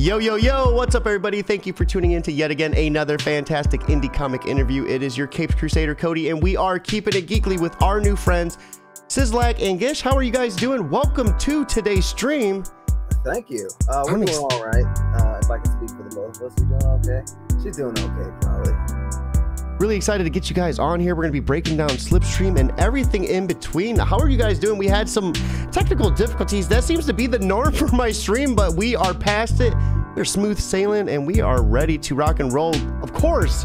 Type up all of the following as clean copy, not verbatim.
Yo, yo, yo, what's up, everybody? Thank you for tuning in to yet again another fantastic indie comic interview. It is your Capes Crusader, Cody, and we are keeping it geekly with our new friends, Sizlak and Gish. How are you guys doing? Welcome to today's stream. Thank you. We're doing all right. If I can speak for the both of us, you doing okay? She's doing okay, probably. Really excited to get you guys on here. We're going to be breaking down Slipstream and everything in between. How are you guys doing? We had some technical difficulties. That seems to be the norm for my stream, but we are past it. We're smooth sailing, and we are ready to rock and roll. Of course,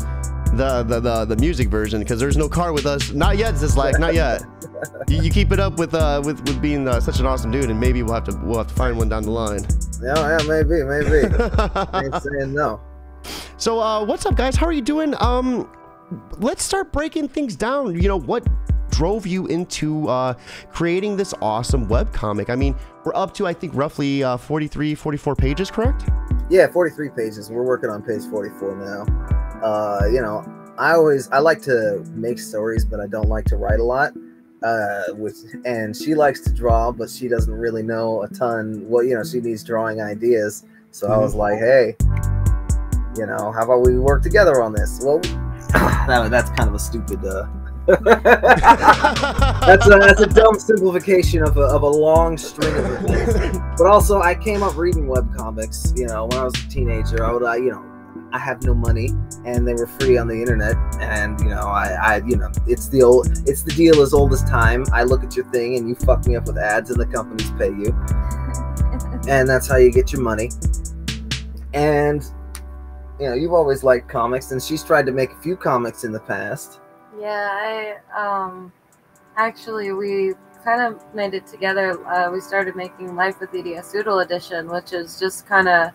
the music version, because there's no car with us. Not yet, Sizlak, not yet. You keep it up with being such an awesome dude, and maybe we'll have to find one down the line. Yeah, maybe. Ain't saying no. So, what's up, guys? How are you doing? Let's start breaking things down. You know, what drove you into creating this awesome webcomic? I mean, we're up to, I think, roughly 43, 44 pages, correct? Yeah, 43 pages. We're working on page 44 now. You know, I like to make stories, but I don't like to write a lot. And she likes to draw, but she doesn't really know a ton. Well, you know, she needs drawing ideas. So I was like, hey, you know, how about we work together on this? Well, that's kind of a stupid. That's a dumb simplification of a long string of things. But also, I came up reading webcomics. You know, when I was a teenager, I have no money, and they were free on the internet. And you know, it's the deal as old as time. I look at your thing, and you fuck me up with ads, and the companies pay you, and that's how you get your money. And you know, you've always liked comics, and she's tried to make a few comics in the past. Yeah, actually, we kind of made it together. We started making Life with EDS Doodle Edition, which is just kind of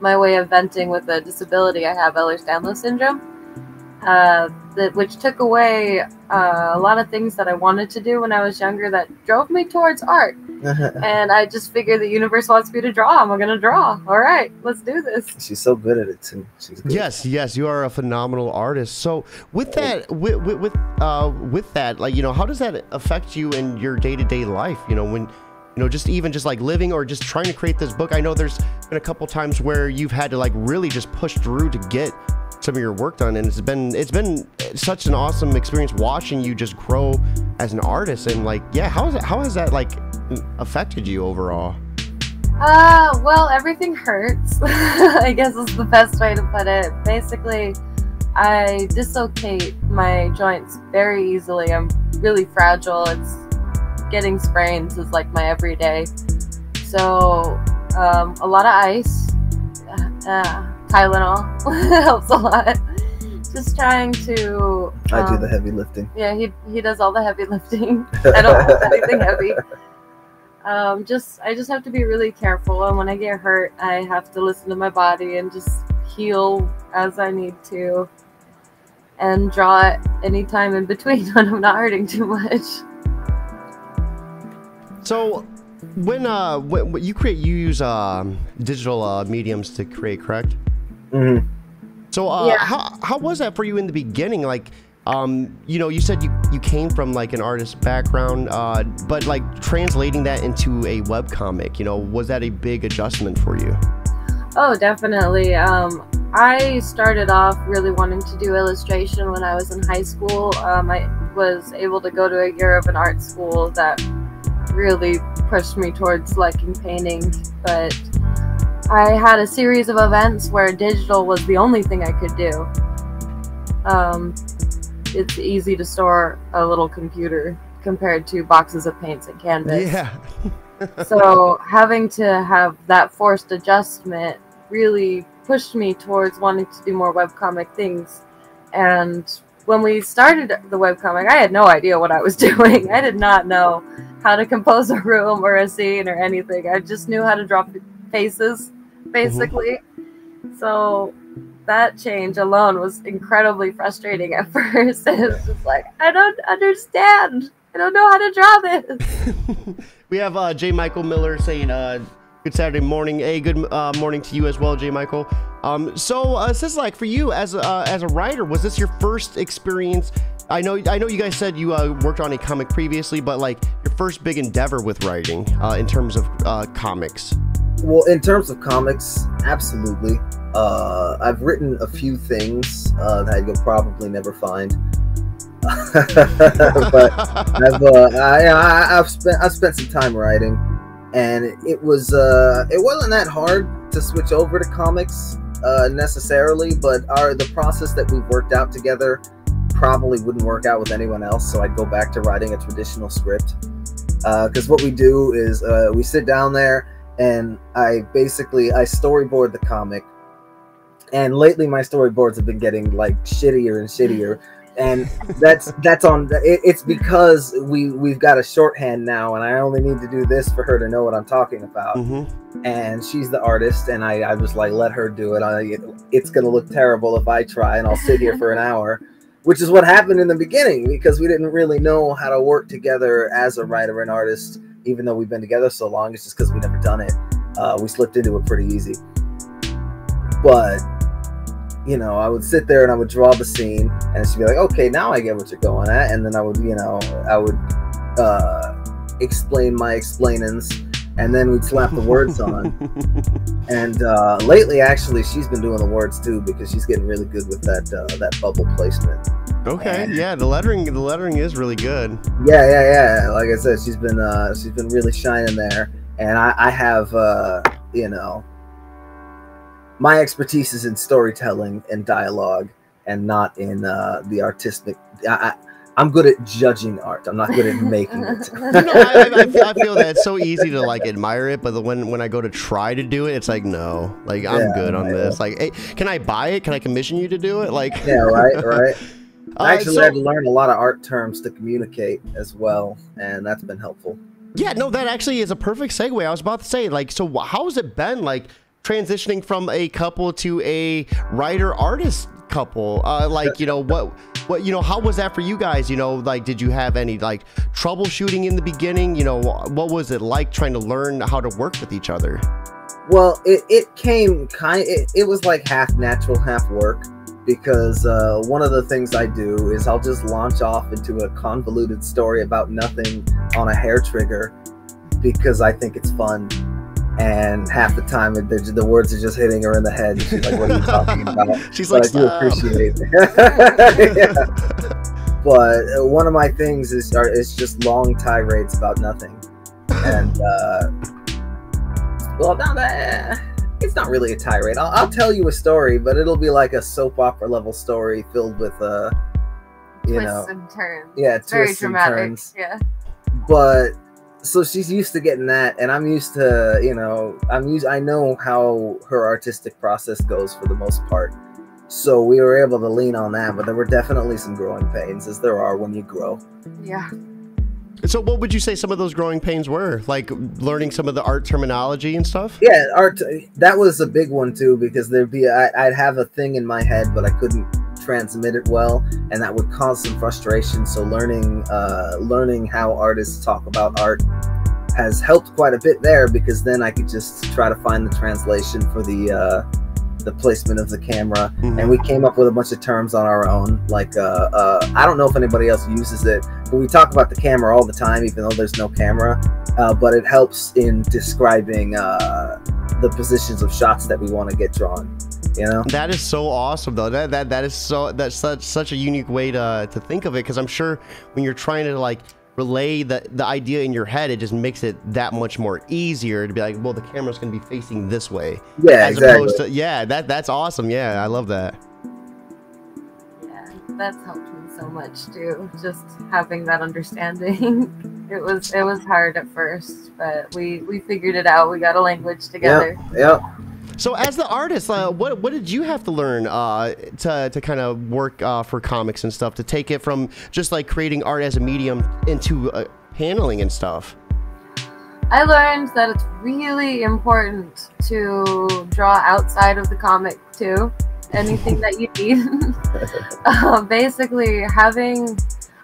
my way of venting with a disability I have, Ehlers-Danlos syndrome, which took away a lot of things that I wanted to do when I was younger that drove me towards art. And I just figured the universe wants me to draw. I'm going to draw. All right, let's do this. She's so good at it too. She's good. Yes, you are a phenomenal artist. So with that, with that, like, you know, how does that affect you in your day-to-day life? You know, when, you know, just like living or just trying to create this book. I know there's been a couple times where you've had to like really just push through to get some of your work done, and it's been such an awesome experience watching you just grow as an artist. And like, yeah, how has that like affected you overall? Well, everything hurts. I guess is the best way to put it. Basically, I dislocate my joints very easily. I'm really fragile. It's getting sprains is like my everyday. So a lot of ice, Tylenol helps a lot. Just trying to. I do the heavy lifting. Yeah, he does all the heavy lifting. I don't lift anything heavy. I just have to be really careful, and when I get hurt, I have to listen to my body and just heal as I need to, and draw it anytime in between when I'm not hurting too much. So, when you create, you use digital mediums to create, correct? Mm-hmm. So, yeah. how was that for you in the beginning? Like, you know, you said you came from like an artist background, but like translating that into a webcomic, you know, was that a big adjustment for you? Oh, definitely. I started off really wanting to do illustration when I was in high school. I was able to go to a year of an art school that really pushed me towards liking painting, but I had a series of events where digital was the only thing I could do. It's easy to store a little computer compared to boxes of paints and canvas. Yeah. So having to have that forced adjustment really pushed me towards wanting to do more webcomic things. And when we started the webcomic, I had no idea what I was doing. I did not know how to compose a room or a scene or anything. I just knew how to draw faces, basically. Mm-hmm. So that change alone was incredibly frustrating at first. It was just like, I don't understand. I don't know how to draw this. We have J. Michael Miller saying, good Saturday morning. Hey, good morning to you as well, J. Michael. Sizlak, for you as a writer, was this your first experience? I know you guys said you worked on a comic previously, but like your first big endeavor with writing in terms of comics. Well, in terms of comics, absolutely. I've written a few things that you'll probably never find. But I've spent some time writing, and it wasn't that hard to switch over to comics necessarily, but the process that we've worked out together probably wouldn't work out with anyone else. So I'd go back to writing a traditional script, because what we do is we sit down there and I storyboard the comic. And lately my storyboards have been getting like shittier and shittier. And it's because we've got a shorthand now, and I only need to do this for her to know what I'm talking about. And she's the artist, and I just like, let her do it. It's gonna look terrible if I try, and I'll sit here for an hour, which is what happened in the beginning, because we didn't really know how to work together as a writer and artist, even though we've been together so long. It's just because we never done it. We slipped into it pretty easy. But you know, I would sit there and I would draw the scene, and she'd be like, okay, now I get what you're going at. And then I would explain my explainings, and then we'd slap the words on. And lately, actually, she's been doing the words too, because she's getting really good with that bubble placement. Okay, yeah, the lettering is really good. Yeah. Like I said, she's been really shining there, and I have you know, my expertise is in storytelling and dialogue, and not in the artistic. I'm good at judging art. I'm not good at making it. I feel that it's so easy to like admire it, but when I go to try to do it, it's like, no, like I'm good on this. Like, hey, can I buy it? Can I commission you to do it? Like, yeah, right. I actually had to learn a lot of art terms to communicate as well, and that's been helpful. Yeah, no, that actually is a perfect segue. I was about to say, like, so how has it been, like, transitioning from a couple to a writer-artist couple? Like, you know, what, you know, how was that for you guys? You know, like, did you have any, like, troubleshooting in the beginning? You know, what was it like trying to learn how to work with each other? Well, it came it was like half natural, half work, because one of the things I do is I'll just launch off into a convoluted story about nothing on a hair trigger because I think it's fun. And half the time, the words are just hitting her in the head. She's like, "What are you talking about?" She's like, "I do appreciate it." Yeah. But one of my things is just long tirades about nothing, and well, now that it's not really a tirade. I'll tell you a story, but it'll be like a soap opera level story filled with you know, twists and turns. Yeah, very twists dramatic. and turns. Yeah, but. So she's used to getting that, and I'm used to, you know, I know how her artistic process goes for the most part. So we were able to lean on that, but there were definitely some growing pains, as there are when you grow. Yeah. So what would you say some of those growing pains were? Like learning some of the art terminology and stuff? Yeah, art, that was a big one too, because I'd have a thing in my head, but I couldn't transmit it well, and that would cause some frustration. So learning how artists talk about art has helped quite a bit there, because then I could just try to find the translation for the placement of the camera. And we came up with a bunch of terms on our own, like I don't know if anybody else uses it, but we talk about the camera all the time, even though there's no camera, but it helps in describing the positions of shots that we want to get drawn. You know? That is so awesome, though. That's such a unique way to think of it, because I'm sure when you're trying to like relay the idea in your head, it just makes it that much more easier to be like, well, the camera's going to be facing this way. Yeah, as exactly. Opposed to, yeah, that's awesome. Yeah, I love that. Yeah, that's helped me so much too. Just having that understanding. It was hard at first, but we figured it out. We got a language together. Yep. So as the artist, what did you have to learn to kind of work for comics and stuff, to take it from just like creating art as a medium into paneling and stuff? I learned that it's really important to draw outside of the comic too. Anything that you need. Basically,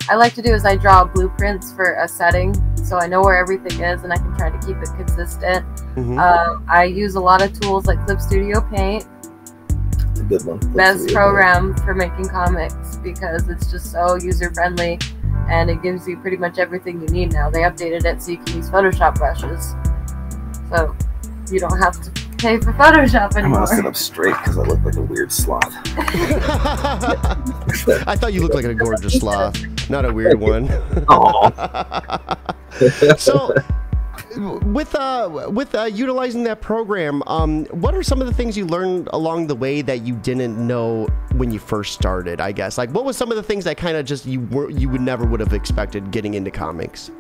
I like to do is I draw blueprints for a setting, so I know where everything is and I can try to keep it consistent. I use a lot of tools like Clip Studio Paint. It's a good one. Best program for making comics, because it's just so user friendly and it gives you pretty much everything you need now. They updated it so you can use Photoshop brushes. So you don't have to pay for Photoshop I'm anymore. gonna sit up straight because I look like a weird sloth. I thought you looked like a gorgeous sloth, not a weird one. So, with utilizing that program, what are some of the things you learned along the way that you didn't know when you first started? I guess, like, what was some of the things that kind of just you would have expected getting into comics?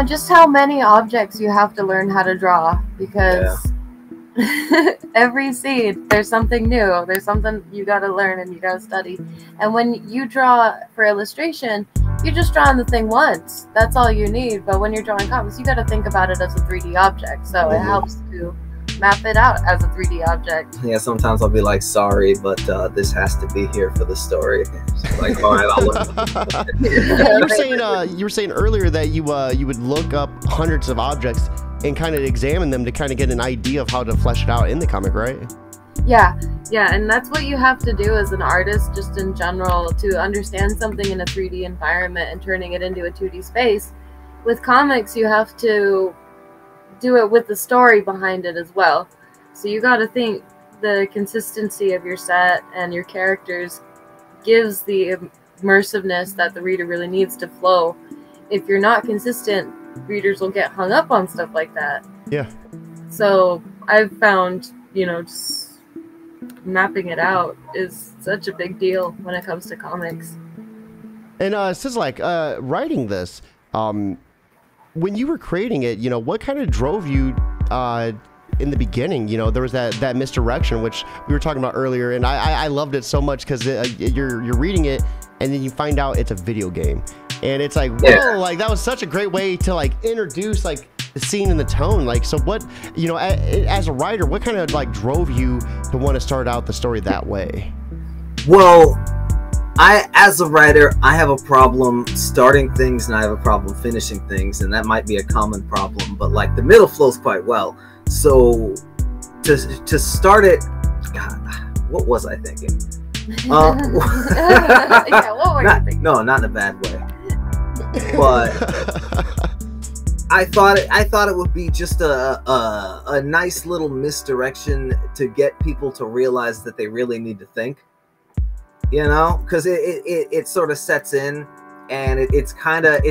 Just how many objects you have to learn how to draw, because every scene there's something new. There's something you got to learn and you got to study. And when you draw for illustration, you're just drawing the thing once. That's all you need. But when you're drawing comics, you got to think about it as a 3D object. So it helps to map it out as a 3D object. Yeah, sometimes I'll be like, sorry, but this has to be here for the story. It's like, all right, I'll look. Yeah, you were saying earlier that you would look up hundreds of objects and kind of examine them to kind of get an idea of how to flesh it out in the comic, right? Yeah, and that's what you have to do as an artist, just in general, to understand something in a 3D environment and turning it into a 2D space. With comics, you have to do it with the story behind it as well. So you got to think the consistency of your set and your characters gives the immersiveness that the reader really needs to flow. If you're not consistent, readers will get hung up on stuff like that. Yeah. So I've found, just mapping it out is such a big deal when it comes to comics. And Sizlak, writing this, when you were creating it, what kind of drove you in the beginning? There was that misdirection, which we were talking about earlier, and I loved it so much because you're reading it, and then you find out it's a video game, and it's like, whoa, like that was such a great way to like introduce like the scene and the tone. Like, so what, as a writer, what kind of like drove you to want to start out the story that way? Well, as a writer, I have a problem starting things and I have a problem finishing things, and that might be a common problem, but like the middle flows quite well. So to start it, God, what was I thinking? Yeah, what were you thinking? No, not in a bad way. But I thought it would be just a nice little misdirection to get people to realize that they really need to think. Because it sort of sets in, and it's kind of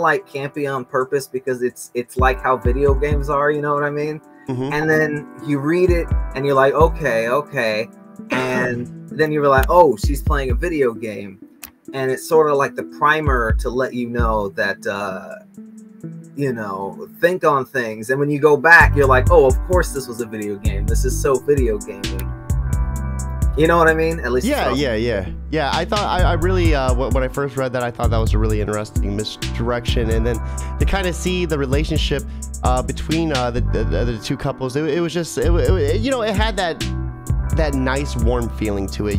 like campy on purpose, because it's like how video games are, you know what I mean? Mm-hmm. And then you read it and you're like, okay, and then you're like, oh, she's playing a video game, and it's sort of like the primer to let you know that think on things. And when you go back, you're like, oh, of course this was a video game. This is so video gamey. You know what I mean? At least. Yeah. I thought I really when I first read that, I thought that was a really interesting misdirection, and then to kind of see the relationship between the two couples, it was just it had that nice warm feeling to it.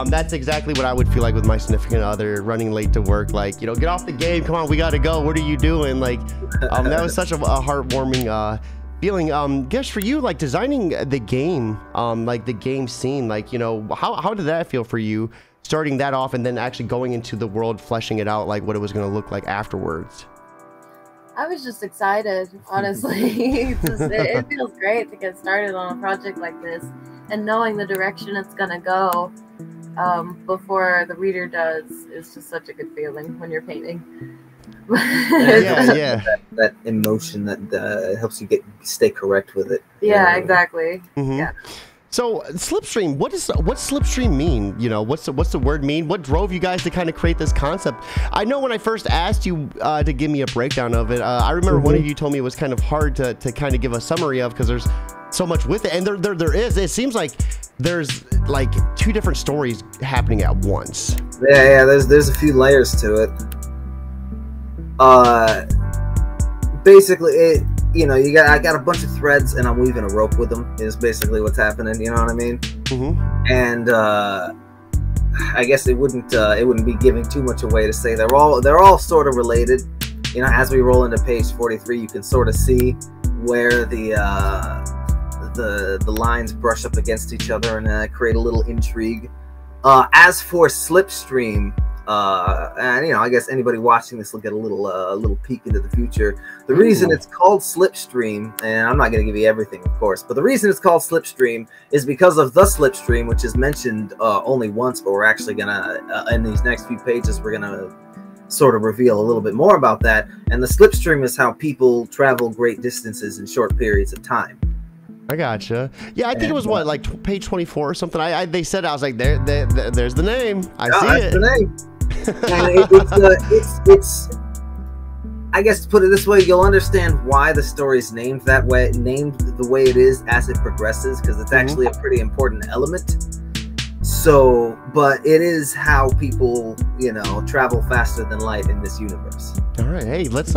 That's exactly what I would feel like with my significant other running late to work. Like, get off the game, come on, we gotta go. What are you doing? Like, that was such a heartwarming feeling. Gish, for you, like designing the game, like the game scene, like, how did that feel for you, starting that off and then actually going into the world, fleshing it out, like what it was going to look like afterwards? I was just excited, honestly. It feels great to get started on a project like this, and knowing the direction it's going to go before the reader does is just such a good feeling when you're painting. That emotion that helps you stay correct with it. Yeah, exactly. Mm-hmm. Yeah. So Slipstream, what's Slipstream mean? What's the word mean? What drove you guys to kind of create this concept? I know when I first asked you to give me a breakdown of it, I remember one of you told me it was kind of hard to kind of give a summary of, because there's so much with it, and there is. It seems like there's like two different stories happening at once. Yeah. There's a few layers to it. Basically, I got a bunch of threads and I'm weaving a rope with them, is basically what's happening. You know what I mean? Mm-hmm. And I guess it wouldn't be giving too much away to say they're all sort of related. As we roll into page 43, you can sort of see where the lines brush up against each other and create a little intrigue. As for Slipstream, And I guess anybody watching this will get a little peek into the future. The reason it's called Slipstream, and I'm not going to give you everything, of course, but the reason it's called Slipstream is because of the Slipstream, which is mentioned only once, but we're actually gonna in these next few pages we're gonna sort of reveal a little bit more about that. And the Slipstream is how people travel great distances in short periods of time. I gotcha. Yeah, I think it was what, like page 24 or something. They said, I was like, there's the name. I see it. The name. And it's I guess to put it this way, you'll understand why the story's named that way, named the way it is as it progresses, because it's actually a pretty important element. So, but it is how people, travel faster than light in this universe. All right, hey, let's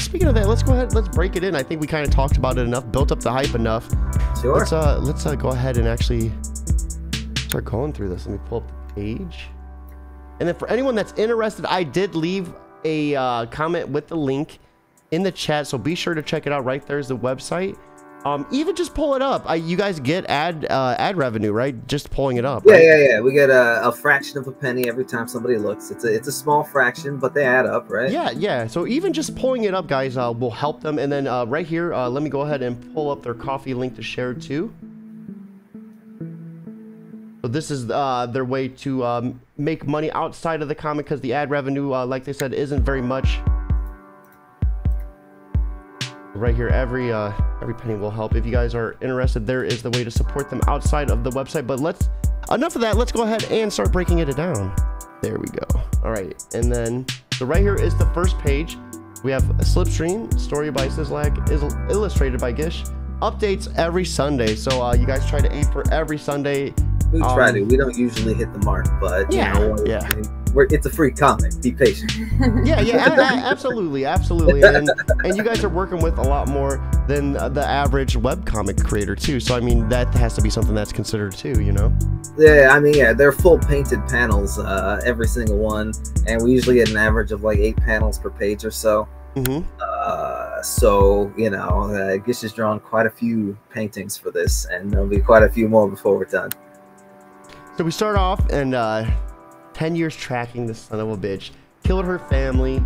speaking of that, let's go ahead, let's break it in. I think we kind of talked about it enough, built up the hype enough. Sure. Let's go ahead and actually start going through this. Let me pull up the page. And then for anyone that's interested, I did leave a comment with the link in the chat, so be sure to check it out. Right there's the website. Even just pull it up. You guys get ad revenue, right? Just pulling it up. Yeah, right? yeah. We get a fraction of a penny every time somebody looks. It's a small fraction, but they add up, right? Yeah, yeah. So even just pulling it up, guys, will help them. And then right here, let me go ahead and pull up their coffee link to share too. So this is their way to make money outside of the comic, because the ad revenue, like they said, isn't very much. Right here, every penny will help. If you guys are interested, there is the way to support them outside of the website. But enough of that. Let's go ahead and start breaking it down. There we go. All right, and then so right here is the first page. We have a Slipstream, story by Sizlak, is illustrated by Gish. Updates every Sunday. So you guys try to aim for every Sunday. We try to. We don't usually hit the mark, but it's a free comic. Be patient. Yeah, absolutely. And you guys are working with a lot more than the average webcomic creator too. So I mean, that has to be something that's considered too, Yeah, I mean, yeah, they're full painted panels, every single one, and we usually get an average of like 8 panels per page or so. So Gish has drawn quite a few paintings for this, and there'll be quite a few more before we're done. So we start off, and 10 years tracking this son of a bitch, killed her family,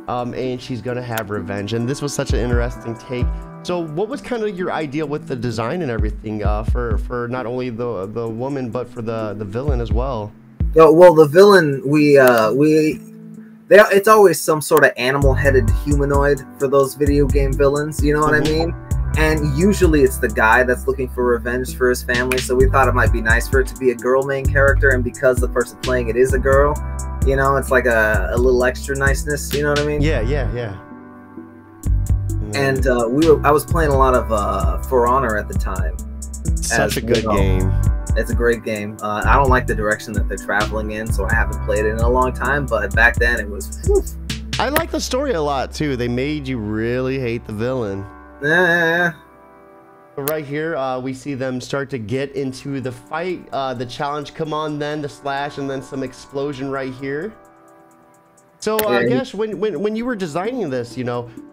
and she's gonna have revenge. And this was such an interesting take. So what was kind of your idea with the design and everything for not only the woman, but for the villain as well? Well, the villain, it's always some sort of animal-headed humanoid for those video game villains, you know what I mean? And usually it's the guy that's looking for revenge for his family, so we thought it might be nice for it to be a girl main character, and because the person playing it is a girl, it's like a little extra niceness, you know what I mean? Yeah. And I was playing a lot of For Honor at the time. Such a good game. It's a great game. I don't like the direction that they're traveling in, so I haven't played it in a long time, but back then it was... Whew. I like the story a lot too. They made you really hate the villain. Right here, we see them start to get into the fight, the challenge, come on then, the slash, and then some explosion right here. So, Gish, when you were designing this,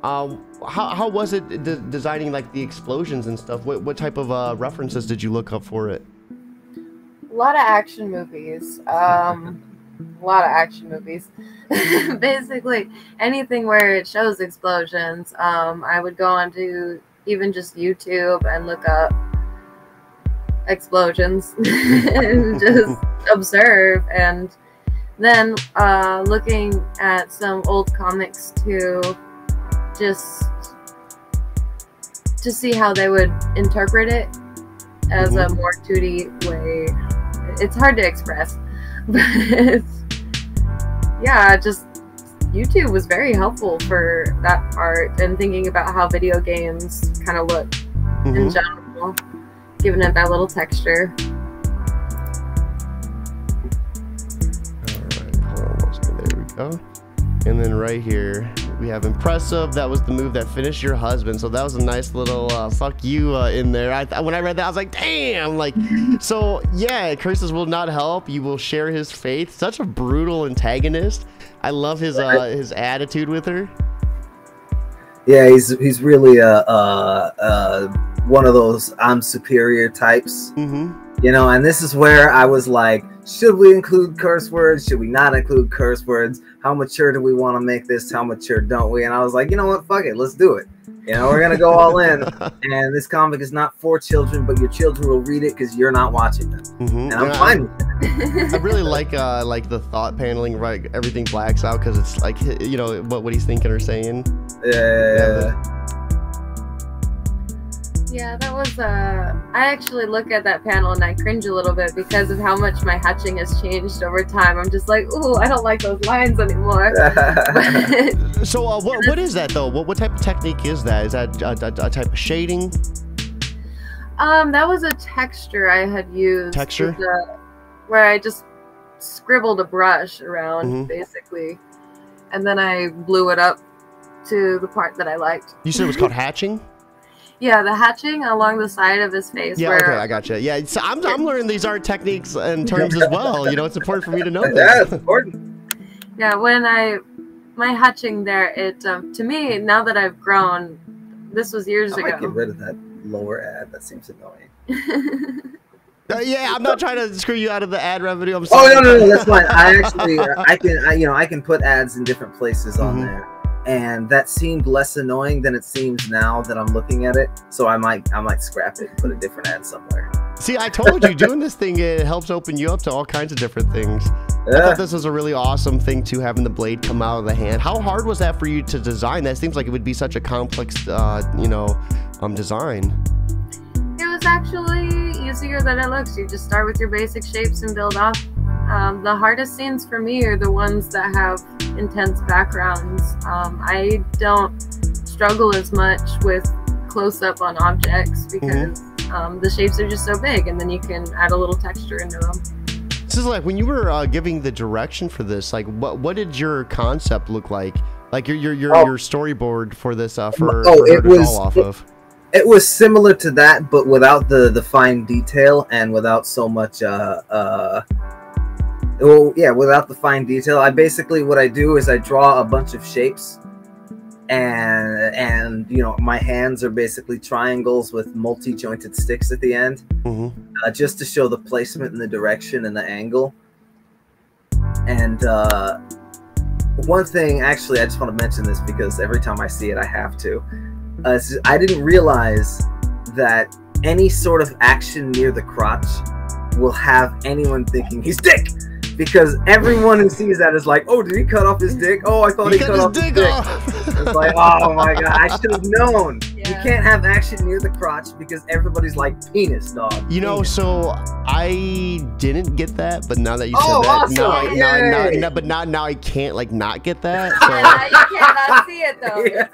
how was it designing like the explosions and stuff? What type of references did you look up for it? A lot of action movies. Basically, anything where it shows explosions. I would go onto even just YouTube and look up explosions and just observe, and then looking at some old comics to see how they would interpret it as a more 2D way. It's hard to express, but yeah, just YouTube was very helpful for that part, and thinking about how video games kind of look in general, giving it that little texture. Alright, hold on one second. There we go. And then right here, we have impressive. That was the move that finished your husband. So that was a nice little fuck you in there. When I read that, I was like, damn. So yeah, curses will not help. You will share his faith. Such a brutal antagonist. I love his attitude with her. Yeah, he's really one of those I'm superior types. You know, and this is where I was like, should we include curse words? Should we not include curse words? How mature do we want to make this? How mature don't we? And I was like, you know what? Fuck it. Let's do it. You know, we're going to go all in. And this comic is not for children, but your children will read it because you're not watching them. And I'm fine with that. I really like the thought paneling, right? Everything blacks out because it's like, you know, what he's thinking or saying. Yeah, that was, I actually look at that panel and I cringe a little bit because of how much my hatching has changed over time. I'm just like, ooh, I don't like those lines anymore. So what is that though? What type of technique is that? Is that a type of shading? That was a texture I had used. Texture? Where I just scribbled a brush around, basically. And then I blew it up to the part that I liked. You said it was called hatching? Yeah, the hatching along the side of his face. Yeah, where, okay, I gotcha. Yeah, so I'm learning these art techniques and terms as well. You know, it's important for me to know this. Yeah, it's important. Yeah, when my hatching there, it to me, now that I've grown, this was years ago. I might get rid of that lower ad. That seems annoying. Yeah, I'm not trying to screw you out of the ad revenue. I'm Oh sorry. no, that's fine. I actually, I can put ads in different places on there. And that seemed less annoying than it seems now that I'm looking at it. So I might scrap it and put a different ad somewhere. See, I told you, doing this thing, it helps open you up to all kinds of different things. I thought this was a really awesome thing too, having the blade come out of the hand. How hard was that for you to design? That seems like it would be such a complex, design. It was actually easier than it looks. You just start with your basic shapes and build up. The hardest scenes for me are the ones that have intense backgrounds. I don't struggle as much with close-up on objects because the shapes are just so big, and then you can add a little texture into them. This is like when you were giving the direction for this. Like, what did your concept look like? Like your storyboard for this for her to fall off of. It was similar to that, but without the fine detail and without so much without the fine detail. I basically, what I do is I draw a bunch of shapes, and you know, my hands are basically triangles with multi-jointed sticks at the end, just to show the placement and the direction and the angle. And one thing, actually, I just want to mention this because every time I see it, I have to. I didn't realize that any sort of action near the crotch will have anyone thinking he's dick. Because everyone who sees that is like, oh, did he cut off his dick? Oh, I thought he cut off his dick. It's like, oh my god, I should have known. Yeah. You can't have action near the crotch because everybody's like, penis, dog. You know, penis. So I didn't get that, but now that you said that, awesome. now I can't like not get that. So. Yeah, you cannot see it though. Yeah.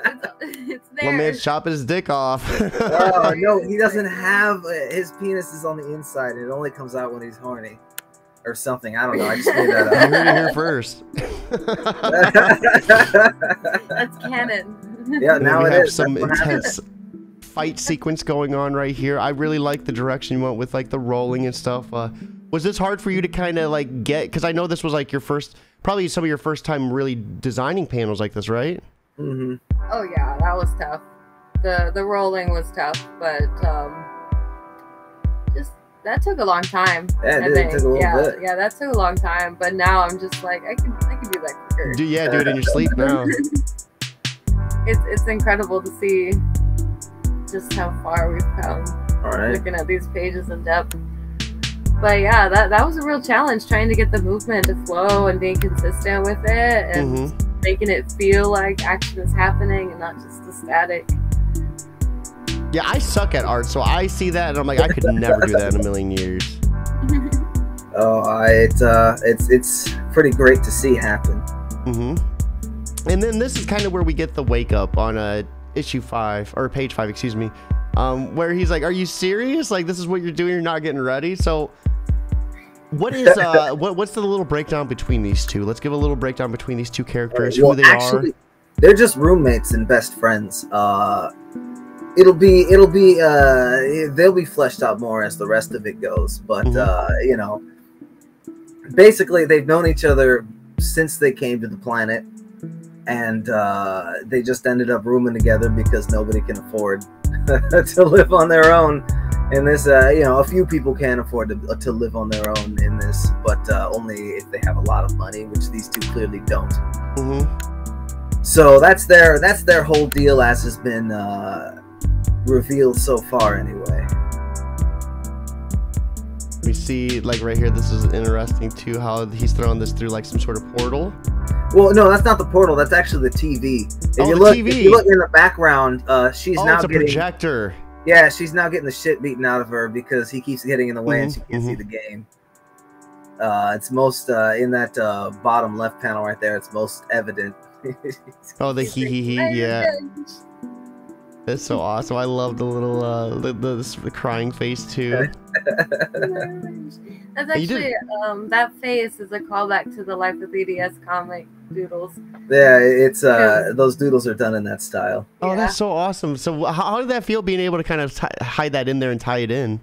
It's there. My man's chopping his dick off. Oh no, he doesn't have his penis is on the inside. It only comes out when he's horny. Or something, I don't know. I just made that up. You heard it here first. That's canon. Yeah, now we it have is. some intense fight sequence going on right here. I really like the direction you went with, like the rolling and stuff. Was this hard for you to kind of like get? Because I know this was like your first, probably some of your first time really designing panels like this, right? Oh yeah, that was tough. The rolling was tough, but that took a long time. Yeah, it took a little bit. Yeah, that took a long time. But now I'm just like, I can do that quicker. Do it in your sleep now. It's incredible to see just how far we've come. Looking at these pages in depth. But yeah, that was a real challenge, trying to get the movement to flow and being consistent with it and making it feel like action is happening and not just the static. Yeah, I suck at art, so I see that and I'm like, I could never do that in a million years. It's pretty great to see happen. And then this is kind of where we get the wake up on issue 5 or page 5, excuse me, where he's like, "Are you serious? Like this is what you're doing? You're not getting ready?" So, what is what's the little breakdown between these two? Let's give a little breakdown between these two characters, who they are. They're just roommates and best friends. They'll be fleshed out more as the rest of it goes, but you know, basically they've known each other since they came to the planet, and they just ended up rooming together because nobody can afford to live on their own, In this, you know, a few people can afford to live on their own in this, but only if they have a lot of money, which these two clearly don't. So that's their whole deal, as has been revealed so far, anyway. We see, like right here, this is interesting too, how he's throwing this through like some sort of portal. Well, no, that's not the portal. That's actually the TV. If you look in the background, she's now it's a getting projector. Yeah, she's now getting the shit beaten out of her because he keeps getting in the way and she can't see the game. It's most in that bottom left panel right there. It's most evident. Oh, the he, yeah. That's so awesome. I love the little the crying face too. That's actually that face is a callback to the Life of 3DS comic doodles. Yeah, it's those doodles are done in that style. Oh, that's so awesome. So how did that feel, being able to kind of hide that in there and tie it in?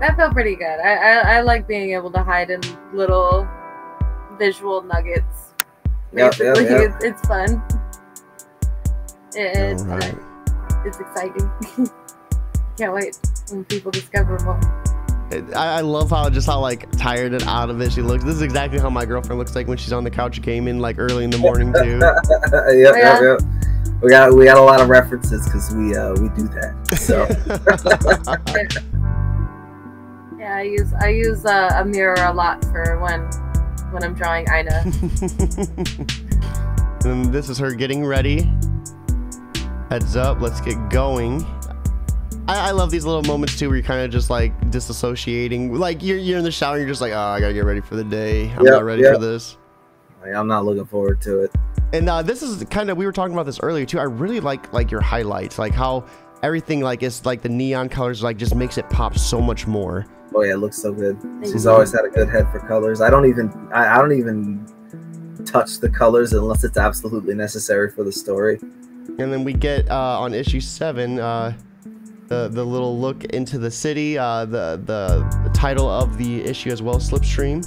That felt pretty good. I like being able to hide in little visual nuggets. Basically, it's fun. It's exciting. Can't wait when people discover more. I love how like tired and out of it she looks. This is exactly how my girlfriend looks like when she's on the couch gaming, like early in the morning too. Yep. We got a lot of references because we do that. So. Yeah, I use a mirror a lot for when I'm drawing Ina. And this is her getting ready. Heads up, let's get going. I love these little moments too, where you're kind of just like disassociating. Like you're in the shower, and you're just like, oh, I gotta get ready for the day. I'm not ready for this. I'm not looking forward to it. And this is kind of, we were talking about this earlier too. I really like your highlights, like how everything like is like the neon colors like just makes it pop so much more. Oh yeah, it looks so good. She's always had a good head for colors. I don't even touch the colors unless it's absolutely necessary for the story. And then we get on issue 7 the little look into the city, the title of the issue as well, Slipstream.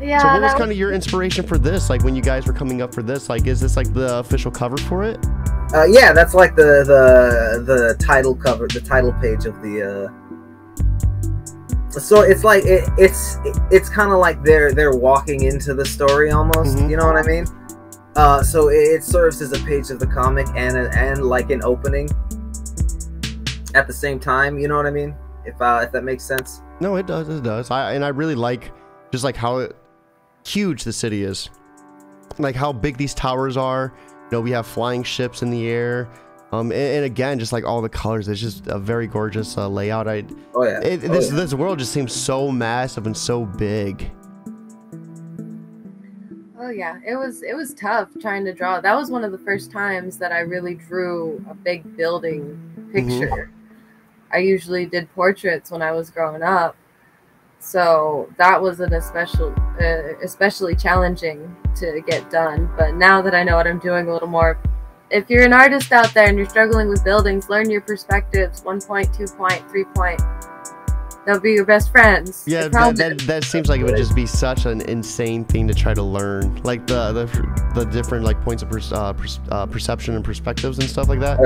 Yeah. So what was kind of your inspiration for this? Like when you guys were coming up for this, like is this like the official cover for it? Yeah, that's like the title cover, the title page of the. So it's like it's kind of like they're walking into the story almost. You know what I mean? So it serves as a page of the comic and like an opening at the same time. You know what I mean? If that makes sense. No, it does. It does. I really like just like how huge the city is, like how big these towers are. You know, we have flying ships in the air. And again, just like all the colors, it's just a very gorgeous layout. This world just seems so massive and so big. Oh yeah, it was tough trying to draw. That was one of the first times that I really drew a big building picture. I usually did portraits when I was growing up, so that was an especially challenging to get done. But now that I know what I'm doing a little more, if you're an artist out there and you're struggling with buildings, learn your perspectives, 1 point, 2 point, 3 point. They'll be your best friends. Yeah, that seems like it would just be such an insane thing to try to learn, like the different like points of perception and perspectives and stuff like that.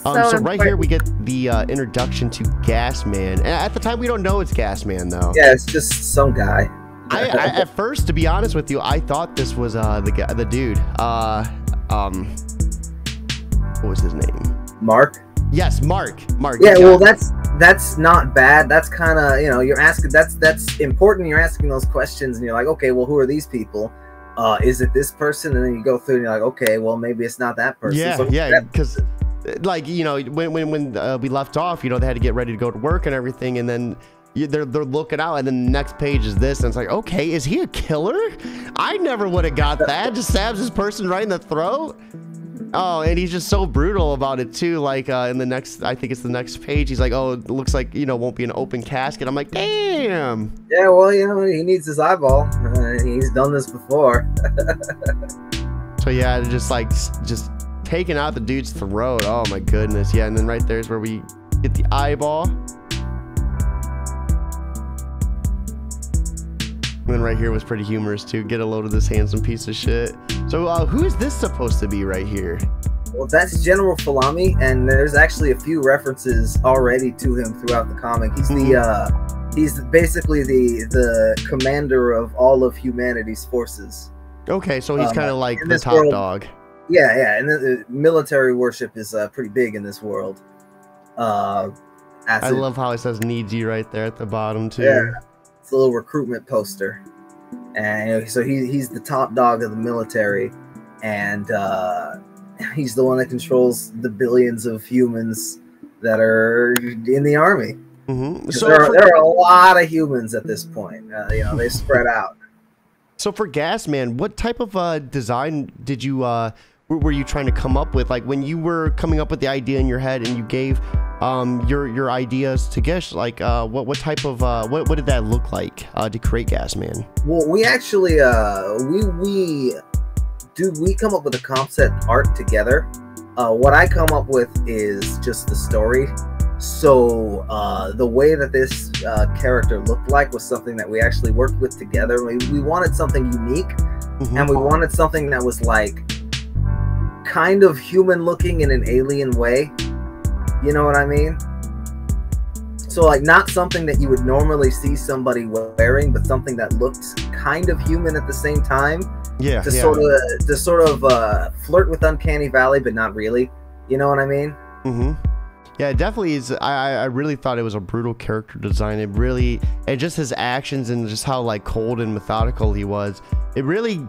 So right here we get the introduction to Gas Man. And at the time we don't know it's Gas Man though. Yeah, it's just some guy. I at first, to be honest with you, I thought this was the dude. What was his name? Mark. Yes, Mark. Yeah, well, that's not bad. That's kind of, you know, you're asking. That's important. You're asking those questions, and you're like, okay, well, who are these people? Is it this person? And then you go through, and you're like, okay, well, maybe it's not that person. Yeah, because like, you know, when we left off, you know, they had to get ready to go to work and everything, and then they're looking out, and then the next page is this, and it's like, okay, is he a killer? I never would have got that. Just stabs this person right in the throat. Oh, and he's just so brutal about it too. Like in the next, I think it's the next page, he's like, oh, it looks like, you know, won't be an open casket. I'm like, damn. Yeah, well, you know, he needs his eyeball. He's done this before. So yeah, just taking out the dude's throat. Oh my goodness. Yeah, and then right there's where we get the eyeball. And then right here was pretty humorous too. Get a load of this handsome piece of shit. So who is this supposed to be right here? Well, that's General Falami, and there's actually a few references already to him throughout the comic. He's he's basically the commander of all of humanity's forces. Okay, so he's kind of like the top dog. Yeah, yeah, and the military worship is pretty big in this world. I love how it says "needs you" right there at the bottom too. Yeah, it's a little recruitment poster, and so he's the top dog of the military, and he's the one that controls the billions of humans that are in the army. So there are a lot of humans at this point. You know, they spread out. So for Gasman, what type of design did you were you trying to come up with? Like when you were coming up with the idea in your head and you gave your ideas to Gish, like what type of what did that look like to create Gasman? Well, we actually we come up with a concept art together. What I come up with is just the story. So the way that this character looked like was something that we actually worked with together. We wanted something unique, and we wanted something that was like kind of human looking in an alien way. You know what I mean? So like not something that you would normally see somebody wearing, but something that looked kind of human at the same time. Yeah. To sort of flirt with Uncanny Valley, but not really. You know what I mean? Yeah, it definitely is. I really thought it was a brutal character design. It really, and just his actions and just how like cold and methodical he was. It really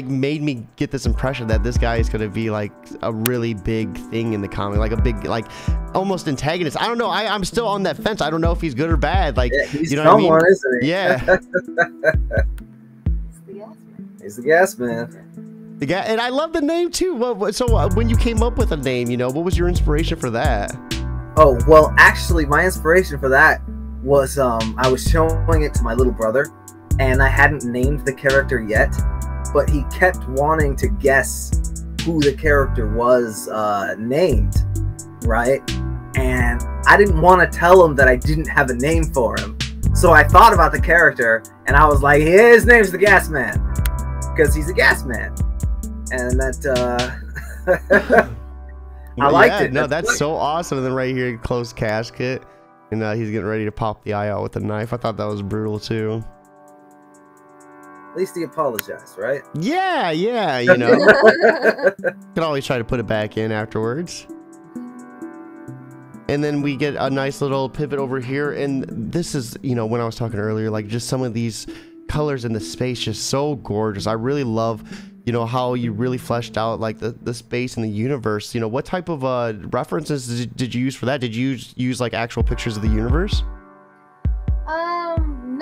made me get this impression that this guy is going to be like a really big thing in the comic, like a big, like almost antagonist. I don't know. I'm still on that fence. I don't know if he's good or bad. Like, yeah, he's you know what I mean? Isn't he? Yeah. He's the gas man. The guy, and I love the name too. So when you came up with a name, you know, what was your inspiration for that? Oh, well, actually, my inspiration for that was I was showing it to my little brother, and I hadn't named the character yet, but he kept wanting to guess who the character was named, right? And I didn't want to tell him that I didn't have a name for him. So I thought about the character, and I was like, his name's the Gas Man, because he's a gas man. And that I liked it. No, that's so awesome. And then right here, closed casket, and he's getting ready to pop the eye out with a knife. I thought that was brutal too. At least he apologized, right? Yeah, you know. Can always try to put it back in afterwards. And then we get a nice little pivot over here, and this is, you know, when I was talking earlier, like just some of these colors in the space, just so gorgeous. I really love, you know, how you really fleshed out like the space and the universe. You know, what type of references did you use for that? Did you use like actual pictures of the universe?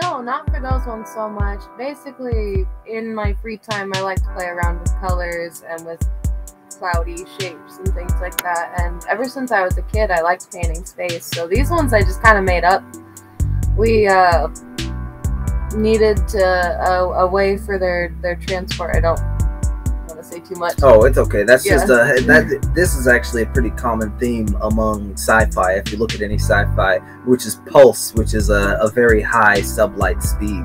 No, not for those ones so much. Basically, in my free time, I like to play around with colors and with cloudy shapes and things like that. And ever since I was a kid, I liked painting space. So these ones I just kind of made up. We needed a way for their transport. I don't want to say too much. Oh, it's okay. That's just this is actually a pretty common theme among sci-fi. If you look at any sci-fi, which is pulse, which is a very high sublight speed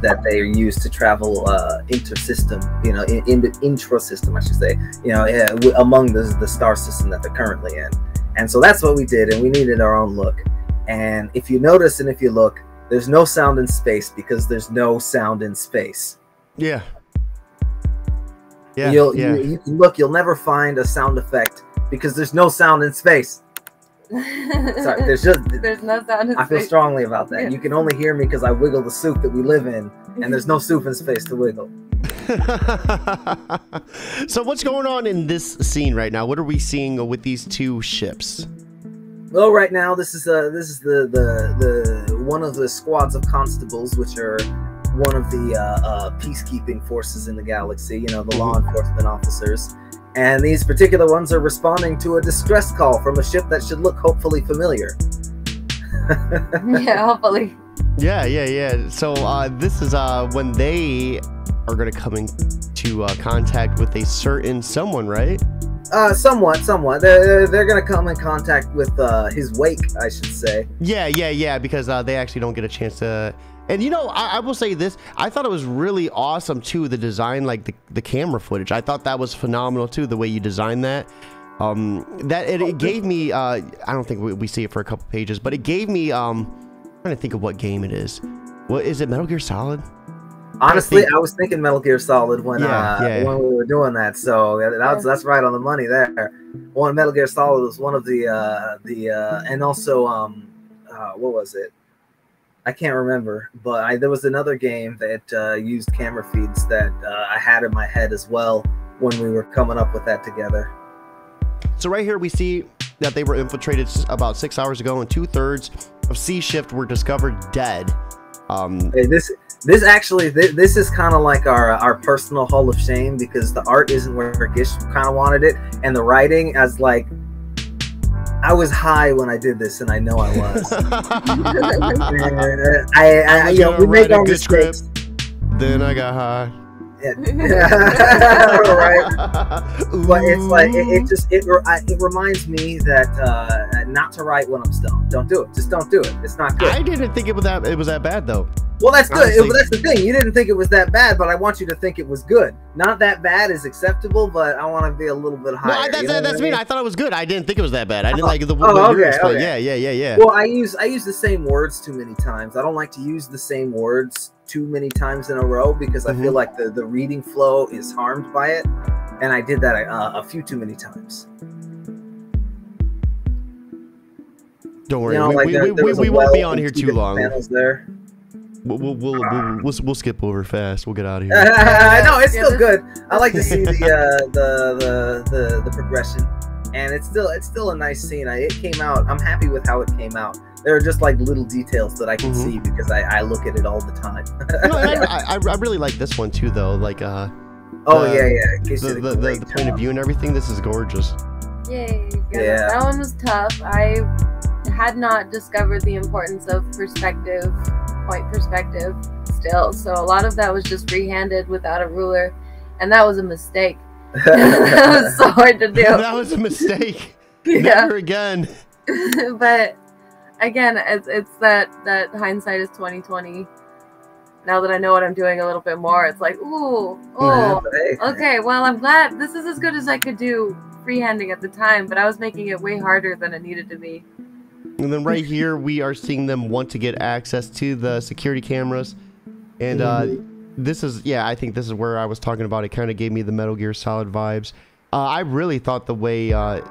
that they use to travel inter-system, you know, intra-system, I should say, you know, among the star system that they're currently in. And so that's what we did, and we needed our own look. And if you notice and if you look, there's no sound in space because there's no sound in space. Yeah. You can look, you'll never find a sound effect because there's no sound in space. Sorry, there's no sound in space. I feel strongly about that. Yeah. You can only hear me because I wiggle the soup that we live in, and there's no soup in space to wiggle. So what's going on in this scene right now? What are we seeing with these two ships? Well, right now this is the one of the squads of constables, which are one of the peacekeeping forces in the galaxy. You know, the law enforcement officers, and these particular ones are responding to a distress call from a ship that should look hopefully familiar. Yeah, hopefully. Yeah. So this is when they are going to come into contact with a certain someone, right? Somewhat. They're gonna come in contact with his wake, I should say. Yeah. Because they actually don't get a chance to. And you know, I will say this, I thought it was really awesome too, the design, like the camera footage. I thought that was phenomenal too, the way you designed that. It gave me, I don't think we see it for a couple pages, but it gave me, I'm trying to think of what game it is. What is it, Metal Gear Solid? Honestly, I was thinking Metal Gear Solid when we were doing that, so that's right on the money there. One Metal Gear Solid was one of the and also what was it? I can't remember, but there was another game that used camera feeds that I had in my head as well when we were coming up with that together. So right here we see that they were infiltrated about 6 hours ago, and 2/3 of C Shift were discovered dead. Hey, this is kind of like our personal Hall of Shame, because the art isn't where Gish kind of wanted it, and the writing, as like, I was high when I did this, and I know I was. We make our mistakes. Then I got high. Right. But it's like it reminds me that not to write when I'm stoned. Don't do it. Just don't do it. It's not good. I didn't think it was that bad though. Well, that's good. That's the thing. You didn't think it was that bad, but I want you to think it was good. Not that bad is acceptable, but I want to be a little bit higher. No, that's me. I thought it was good. I didn't think it was that bad. I didn't like the okay. Yeah. Well, I use the same words too many times. I don't like to use the same words too many times in a row, because I feel like the reading flow is harmed by it, and I did that a few too many times. Don't worry, we won't be on here too long. There. We'll skip over fast. We'll get out of here. No, it's still good. I like to see the progression, and it's still a nice scene. It came out. I'm happy with how it came out. There are just like little details that I can see because I look at it all the time. I really like this one too, though. Like the point of view and everything. This is gorgeous. Yay! Yeah, that one was tough. I had not discovered the importance of point perspective still, so a lot of that was just freehanded without a ruler, and that was a mistake. That was so hard to do. That was a mistake. Never again. But again, it's that hindsight is 20/20. Now that I know what I'm doing a little bit more, it's like, okay, well, I'm glad this is as good as I could do freehanding at the time, but I was making it way harder than it needed to be. And then right here, we are seeing them want to get access to the security cameras. And this is, I think this is where I was talking about. It kind of gave me the Metal Gear Solid vibes. I really thought the way, right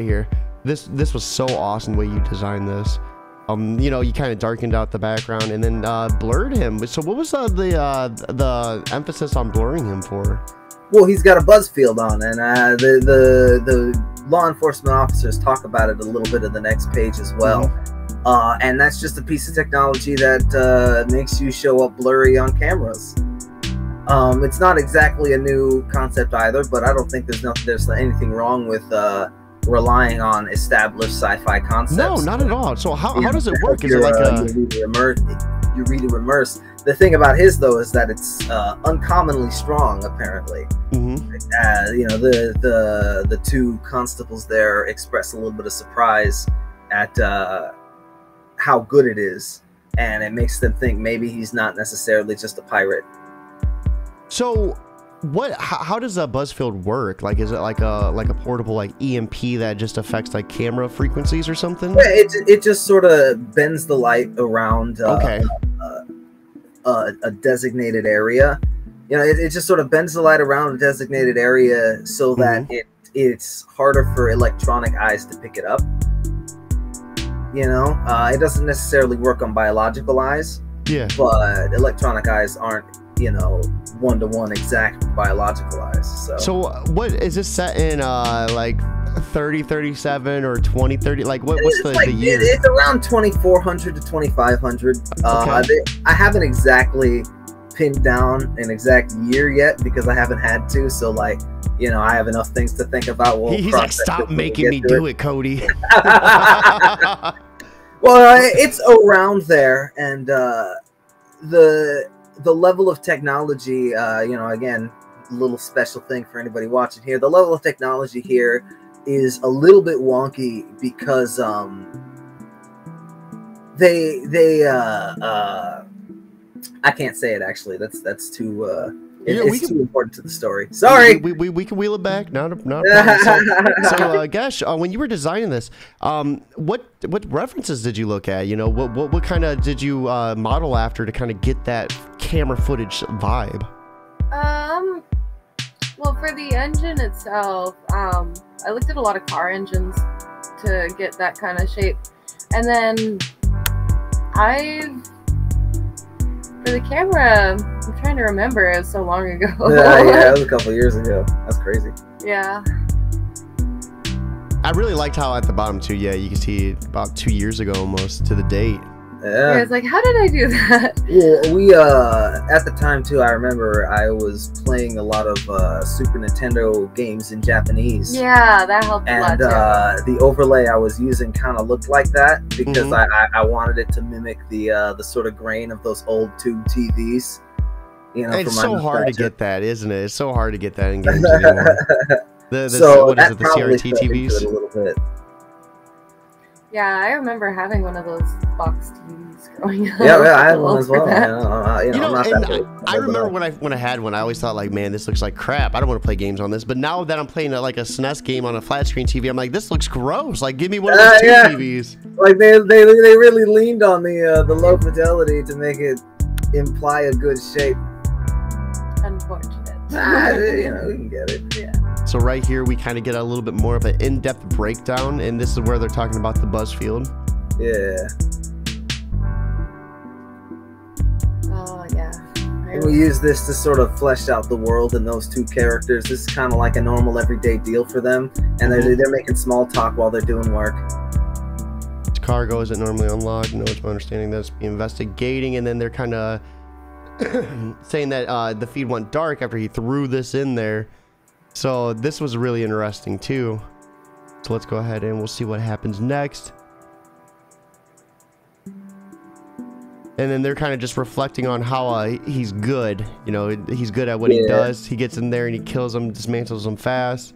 here. This was so awesome the way you designed this. You know, you kind of darkened out the background and then blurred him. So what was the emphasis on blurring him for? Well, he's got a buzz field on, and the law enforcement officers talk about it a little bit in the next page as well. And that's just a piece of technology that makes you show up blurry on cameras. It's not exactly a new concept either, but I don't think there's anything wrong with relying on established sci-fi concepts. No, not at all. So how does it work? Is it like you read it immerse? The thing about his though is that it's uncommonly strong, apparently. You know, the two constables there express a little bit of surprise at how good it is, and it makes them think maybe he's not necessarily just a pirate. So how does a buzz field work? Like, is it like a portable like EMP that just affects like camera frequencies or something? Yeah, it just sort of bends the light around a designated area. You know, it just sort of bends the light around a designated area so that it's harder for electronic eyes to pick it up. You know, it doesn't necessarily work on biological eyes. Yeah. But electronic eyes aren't, you know, one-to-one exact with biological eyes. So what is this set in? Like 3037 or 2030? Like what's the year? It's around 2400 to 2500. I haven't exactly pinned down an exact year yet because I haven't had to. So like, you know, I have enough things to think about. He's like, stop making me do it, Cody. Well, it's around there, and the level of technology, you know, again, little special thing for anybody watching here. The level of technology here is a little bit wonky because I can't say it actually. That's too Yeah, it's too important to the story. Sorry. We can wheel it back. Not a problem. So Gish, when you were designing this, what references did you look at? You know, what kind of did you model after to kind of get that camera footage vibe? Well, for the engine itself, I looked at a lot of car engines to get that kind of shape, and then for the camera, I'm trying to remember. It was so long ago. Yeah, it was a couple years ago. That's crazy. Yeah. I really liked how at the bottom too, yeah, you can see about 2 years ago almost to the date. Yeah. It's like, how did I do that? Well, we at the time too, I remember I was playing a lot of Super Nintendo games in Japanese. Yeah, that helped a lot too. The overlay I was using kind of looked like that because I wanted it to mimic the sort of grain of those old tube TVs. You know, it's so hard to get that, isn't it? It's so hard to get that in games anymore. So what is it, the probably CRT TVs? a little bit. Yeah, I remember having one of those box TVs growing up. Yeah, I had one as well. I remember when I had one, I always thought like, man, this looks like crap. I don't want to play games on this. But now that I'm playing like a SNES game on a flat screen TV, I'm like, this looks gross. Like, give me one of those TVs. Like they really leaned on the low fidelity to make it imply a good shape. Unfortunate. You know, we can get it. Yeah. So right here, we kind of get a little bit more of an in-depth breakdown, and this is where they're talking about the buzz field. Yeah. Oh, yeah. And we use this to sort of flesh out the world and those two characters. This is kind of like a normal everyday deal for them, and they're making small talk while they're doing work. Cargo isn't normally unlocked. No, it's my understanding that it's investigating, and then they're kind of saying that the feed went dark after he threw this in there. So this was really interesting too. So let's go ahead and we'll see what happens next. And then they're kind of just reflecting on how he's good. You know, he's good at what he does. He gets in there and he kills them, dismantles them fast.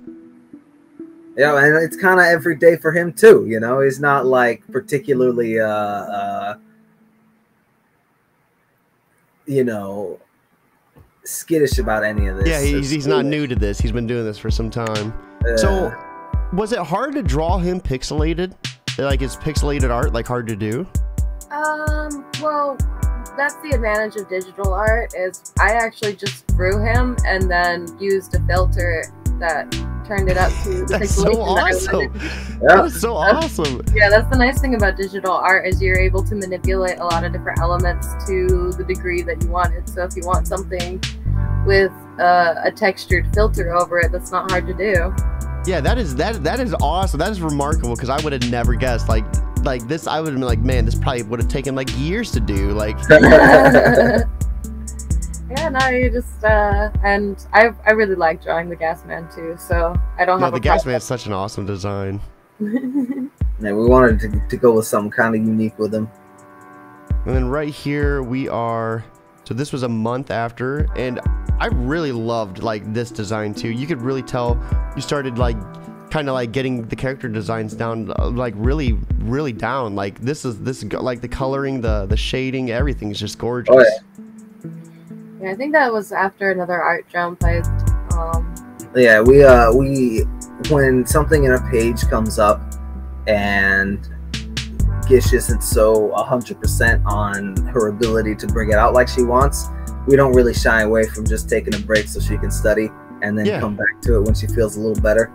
Yeah, and it's kind of every day for him too. You know, he's not like particularly, you know, skittish about any of this. Yeah, he's not new to this. He's been doing this for some time. So, was it hard to draw him pixelated? Like, is pixelated art like hard to do? Well, that's the advantage of digital art is I actually just drew him and then used a filter that turned it up to the That's so awesome. That's so awesome. Yeah, that's the nice thing about digital art is you're able to manipulate a lot of different elements to the degree that you want it. So if you want something with a textured filter over it, that's not hard to do. Yeah, that is awesome. That is remarkable because I would have never guessed like this. I would have been like, man, this probably would have taken like years to do. Like. Yeah, no, you just and I really like drawing the Gas Man too, so I don't have. The Gas Man is such an awesome design. Yeah, we wanted to go with something kind of unique with him. And then right here we are. So this was a month after, and I really loved like this design too. You could really tell you started like kind of like getting the character designs down, like really down. Like this is like the coloring, the shading, everything's just gorgeous. Oh, yeah. Yeah, I think that was after another art jump. Yeah, we when something in a page comes up and Gish isn't so 100% on her ability to bring it out like she wants, we don't really shy away from just taking a break so she can study and then come back to it when she feels a little better.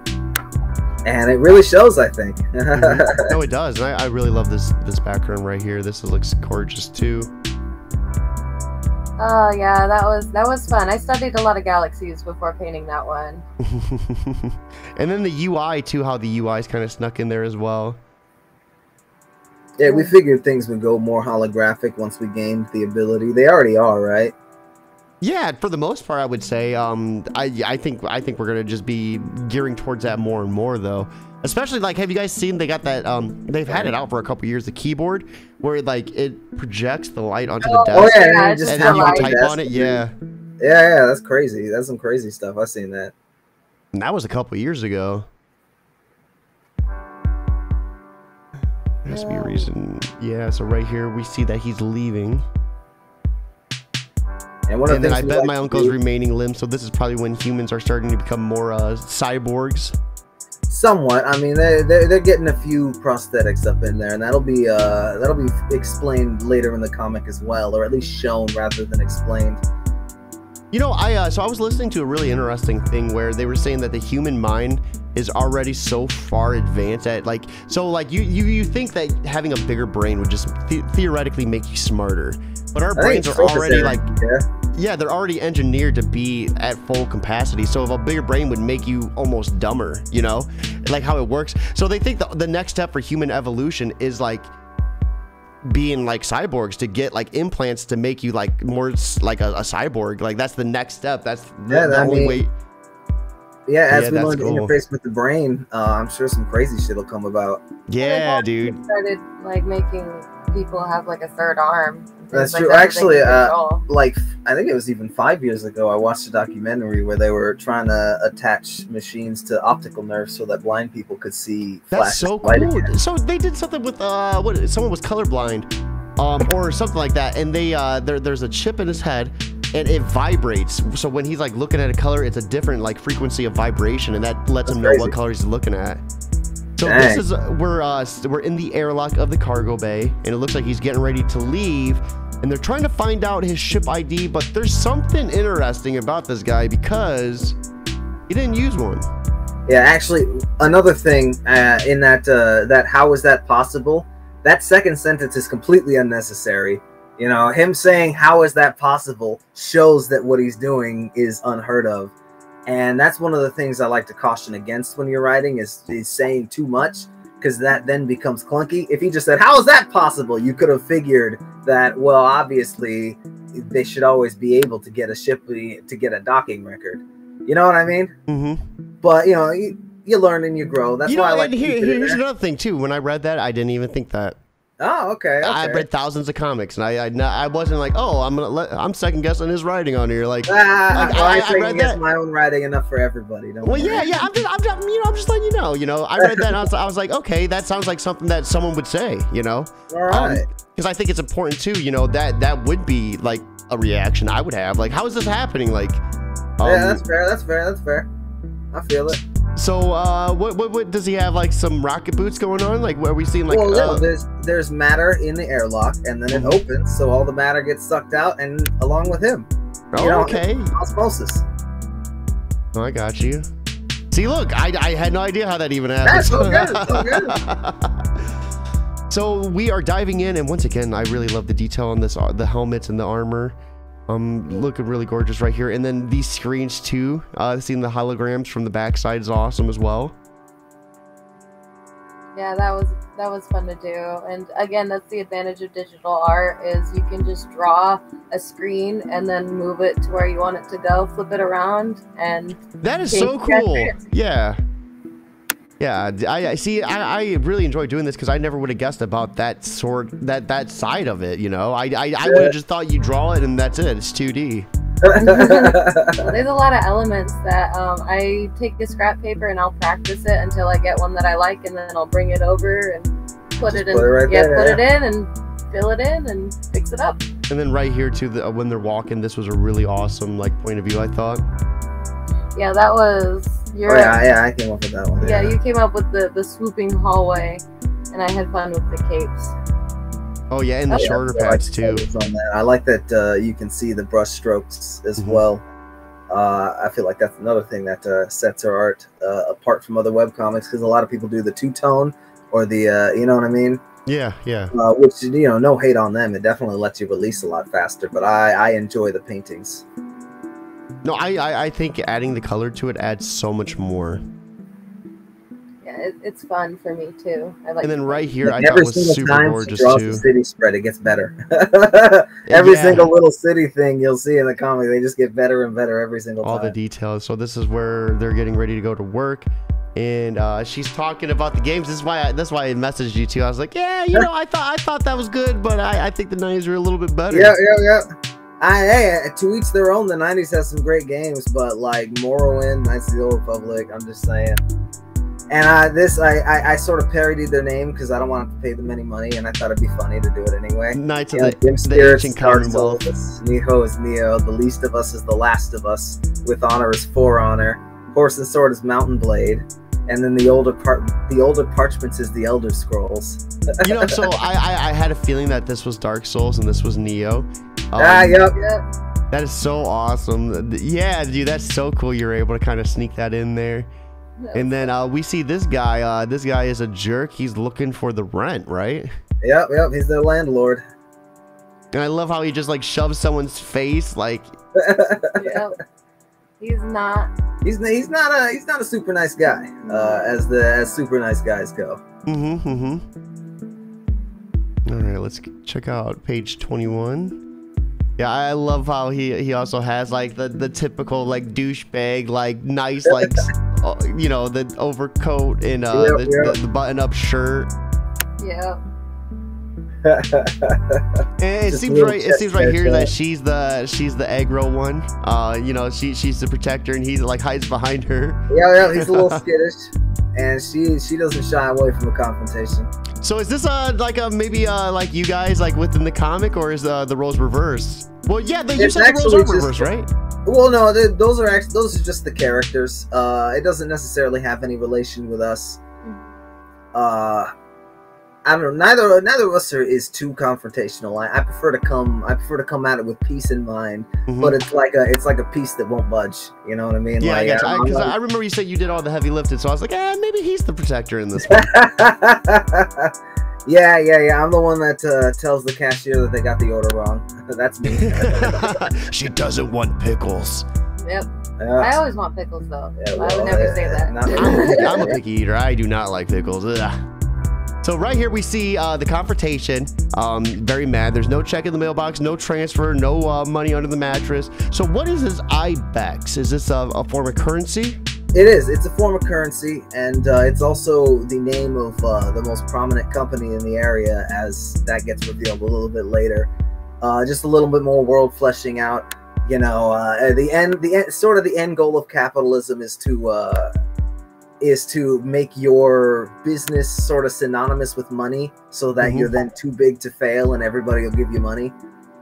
And it really shows, I think. No, it does. And I really love this background right here. This looks gorgeous too. Oh yeah, that was fun. I studied a lot of galaxies before painting that one. And then the UI too, how the UI's kind of snuck in there as well. Yeah, we figured things would go more holographic once we gained the ability. They already are, right? Yeah, for the most part, I would say. I think we're gonna just be gearing towards that more and more, though. Especially like, have you guys seen they got that? They've had it out for a couple years. The keyboard where like it projects the light onto the desk. Oh yeah, and then you can type on it. Yeah. Yeah, that's crazy. That's some crazy stuff. I've seen that. And that was a couple years ago. has to be a reason. Yeah, so right here we see that he's leaving. And then I bet my uncle's remaining limb, so this is probably when humans are starting to become more cyborgs. Somewhat. I mean, they're getting a few prosthetics up in there, and that'll be explained later in the comic as well, or at least shown rather than explained. You know, so I was listening to a really interesting thing where they were saying that the human mind is already so far advanced at like, so like you think that having a bigger brain would just theoretically make you smarter, but our brains are already like, yeah, they're already engineered to be at full capacity. So if a bigger brain would make you almost dumber, you know, like how it works. So they think the next step for human evolution is like being like cyborgs, to get like implants to make you like more like a cyborg. Like that's the next step. That's the only way. Yeah, as we learn to interface with the brain, I'm sure some crazy shit will come about. Yeah, dude. Started like making people have like a third arm. That's true. Actually, like I think it was even 5 years ago, I watched a documentary where they were trying to attach machines to optical nerves so that blind people could see. That's so cool. So they did something with what? Someone was colorblind, or something like that, and they there's a chip in his head. And it vibrates, so when he's like looking at a color, it's a different like frequency of vibration, and that lets him know what color he's looking at. So this is we're in the airlock of the cargo bay, and it looks like he's getting ready to leave, and they're trying to find out his ship ID, but there's something interesting about this guy because he didn't use one. Yeah, actually, another thing in that how is that possible? That second sentence is completely unnecessary. You know, him saying, how is that possible, shows that what he's doing is unheard of. And that's one of the things I like to caution against when you're writing is saying too much, because that then becomes clunky. If he just said, how is that possible? You could have figured that, well, obviously, they should always be able to get a ship to get a docking record. You know what I mean? Mm-hmm. But, you know, you learn and you grow. That's why I like here's another thing, too. When I read that, I didn't even think that. Oh, okay. I've read thousands of comics, and I wasn't like, oh, I'm second guessing his writing on here. Like, I second guess my own writing enough for everybody. Don't worry. Yeah. I'm just letting you know. You know, I read that, and I was like, okay, that sounds like something that someone would say. You know, all right. Because I think it's important too. You know, that would be like a reaction I would have. Like, how is this happening? Like, yeah, that's fair. That's fair. I feel it. So, what does he have? Like some rocket boots going on? Like, where we seeing like? Well, no, there's matter in the airlock, and then it opens, so all the matter gets sucked out, and along with him. Oh, okay. Osmosis. Oh, I got you. See, look, I had no idea how that even happened. That's so good. So good. So we are diving in, and once again, I really love the detail on this, the helmets and the armor. Looking really gorgeous right here, and then these screens too. Seeing the holograms from the backside is awesome as well. Yeah, that was fun to do, and again, that's the advantage of digital art is you can just draw a screen and then move it to where you want it to go, flip it around, and that is so cool. Yeah. Yeah, I see. I really enjoy doing this because I never would have guessed about that that side of it. You know, I would have just thought you draw it and that's it. It's 2D. There's a lot of elements that I take the scrap paper and I'll practice it until I get one that I like, and then I'll bring it over and put it in. Put it in and fill it in and fix it up. And then right here too, when they're walking, this was a really awesome like point of view, I thought. Yeah, that was your. Oh, yeah, I came up with that one. Yeah, you came up with the swooping hallway, and I had fun with the capes. Oh yeah, and the shorter pads too. I like that you can see the brush strokes as well. I feel like that's another thing that sets her art apart from other webcomics, because a lot of people do the two-tone or the, you know what I mean? Yeah. Which, you know, no hate on them. It definitely lets you release a lot faster, but I enjoy the paintings. No, I think adding the color to it adds so much more. Yeah, it's fun for me too. I like. And then right here, I thought was super gorgeous too. The city spread, it gets better. Every single little city thing you'll see in the comic, they just get better and better every single time. All the details. So this is where they're getting ready to go to work, and she's talking about the games. That's why I messaged you too. I was like, yeah, you know, I thought that was good, but I think the 90s are a little bit better. Yeah. Hey, to each their own. The 90s has some great games, but like Morrowind, Knights of the Old Republic, I'm just saying. And I sort of parodied their name because I don't want to pay them any money, and I thought it'd be funny to do it anyway. Knights You of know, the Dim Spirits, ancient Dark Commonwealth. Souls, Neho is Neo, the least of us is the last of us, with honor is for honor, horse and sword is Mountain Blade, and then the older parchments is the Elder Scrolls. You know, so I had a feeling that this was Dark Souls and this was Neo. Yep. That is so awesome. Yeah, dude, that's so cool. You're able to kind of sneak that in there. And then we see this guy. This guy is a jerk. He's looking for the rent, right? Yep. He's the landlord. And I love how he just like shoves someone's face, like. Yep. He's not He's not a super nice guy, as super nice guys go. All right, let's check out page 21. Yeah, I love how he also has like the typical like douchebag, like nice, like you know, the overcoat and the button-up shirt. Yeah. And it seems right here that she's the aggro one. You know, she's the protector, and he like hides behind her. Yeah, he's a little skittish, and she doesn't shy away from a confrontation. So is this like maybe like you guys like within the comic, or is the roles reversed? Well, yeah, you said the roles are reversed, right? Well, no, those are just the characters. It doesn't necessarily have any relation with us. I don't know. Neither of us is too confrontational. I prefer to come at it with peace in mind, but it's like a piece that won't budge. You know what I mean? Yeah, like, I got you. Because I remember you said you did all the heavy lifting, so I was like, maybe he's the protector in this one. Yeah. I'm the one that tells the cashier that they got the order wrong. That's me. She doesn't want pickles. Yep. I always want pickles, though. Yeah, well, I would never say that. I'm a picky eater. I do not like pickles. Ugh. So right here we see the confrontation. Very mad. There's no check in the mailbox, no transfer, no money under the mattress. So what is this IBEX? Is this a form of currency? It is. It's a form of currency, and it's also the name of the most prominent company in the area, as that gets revealed a little bit later. Just a little bit more world fleshing out. You know, the end goal of capitalism is to make your business sort of synonymous with money, so that you're then too big to fail and everybody will give you money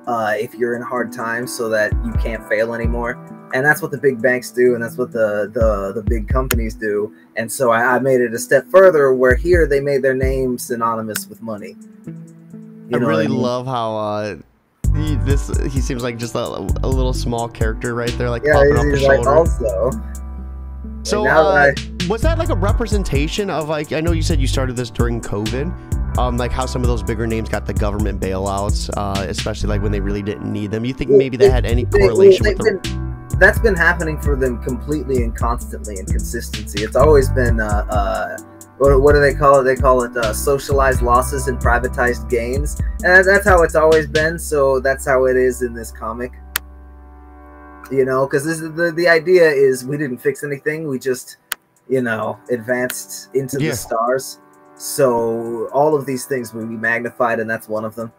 if you're in hard times, so that you can't fail anymore. And that's what the big banks do, and that's what the big companies do. And so I made it a step further, where here they made their name synonymous with money. I really love how he seems like just a little small character right there, like popping off the shoulder. Also. So was that like a representation of, like, I know you said you started this during COVID, like how some of those bigger names got the government bailouts, especially like when they really didn't need them. You think maybe that had any correlation with them? That's been happening for them completely and constantly in consistency. It's always been what do they call it? They call it socialized losses and privatized gains, and that's how it's always been. So that's how it is in this comic. You know, because this is the idea is we didn't fix anything. We just, you know, advanced into the stars. So all of these things will be magnified, and that's one of them.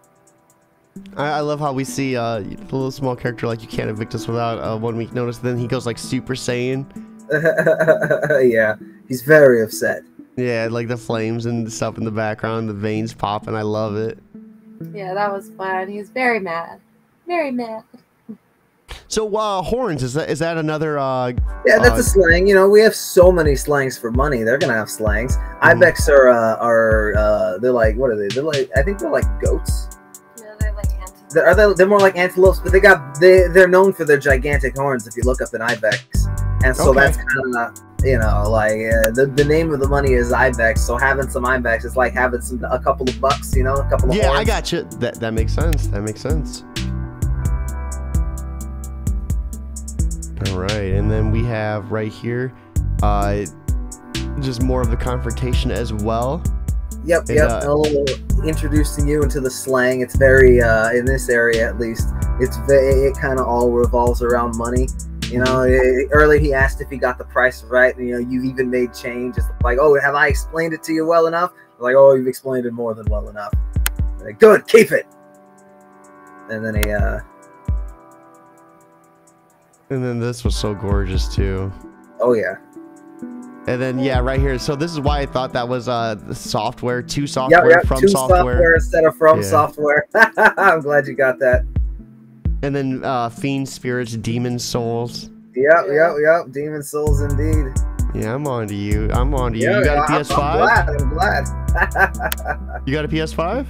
I love how we see the little small character, like, you can't evict us without 1 week notice. Then he goes like Super Saiyan. Yeah, he's very upset. Yeah, like the flames and stuff in the background, the veins popping. I love it. Yeah, that was fun. He was very mad. Very mad. So horns, is that another yeah, that's a slang. You know, we have so many slangs for money. They're gonna have slangs. Ibex are they're like, what are they? They're like, I think they're like goats. Yeah, they're like antelopes. They're more like antelopes, but they're known for their gigantic horns if you look up an ibex. And so that's kind of, you know, like the name of the money is ibex. So having some ibex is like having a couple of bucks, you know, a couple of horns. I got you. That makes sense. That makes sense. All right, and then we have right here just more of the confrontation as well. Yep. A little introducing you into the slang. It's very in this area at least, it kind of all revolves around money. You know, earlier he asked if he got the price right, and you know, you've even made change. It's like, oh, have I explained it to you well enough? Like, oh, you've explained it more than well enough. Like, good, keep it. And then and then this was so gorgeous too. Oh yeah. And then yeah, right here. So this is why I thought that was the software, to software, from to software instead of from software. I'm glad you got that. And then fiend spirits, demon souls. Yep. Demon souls indeed. Yeah, I'm on to you. I'm on to you. You got a PS5? I'm glad. You got a PS5?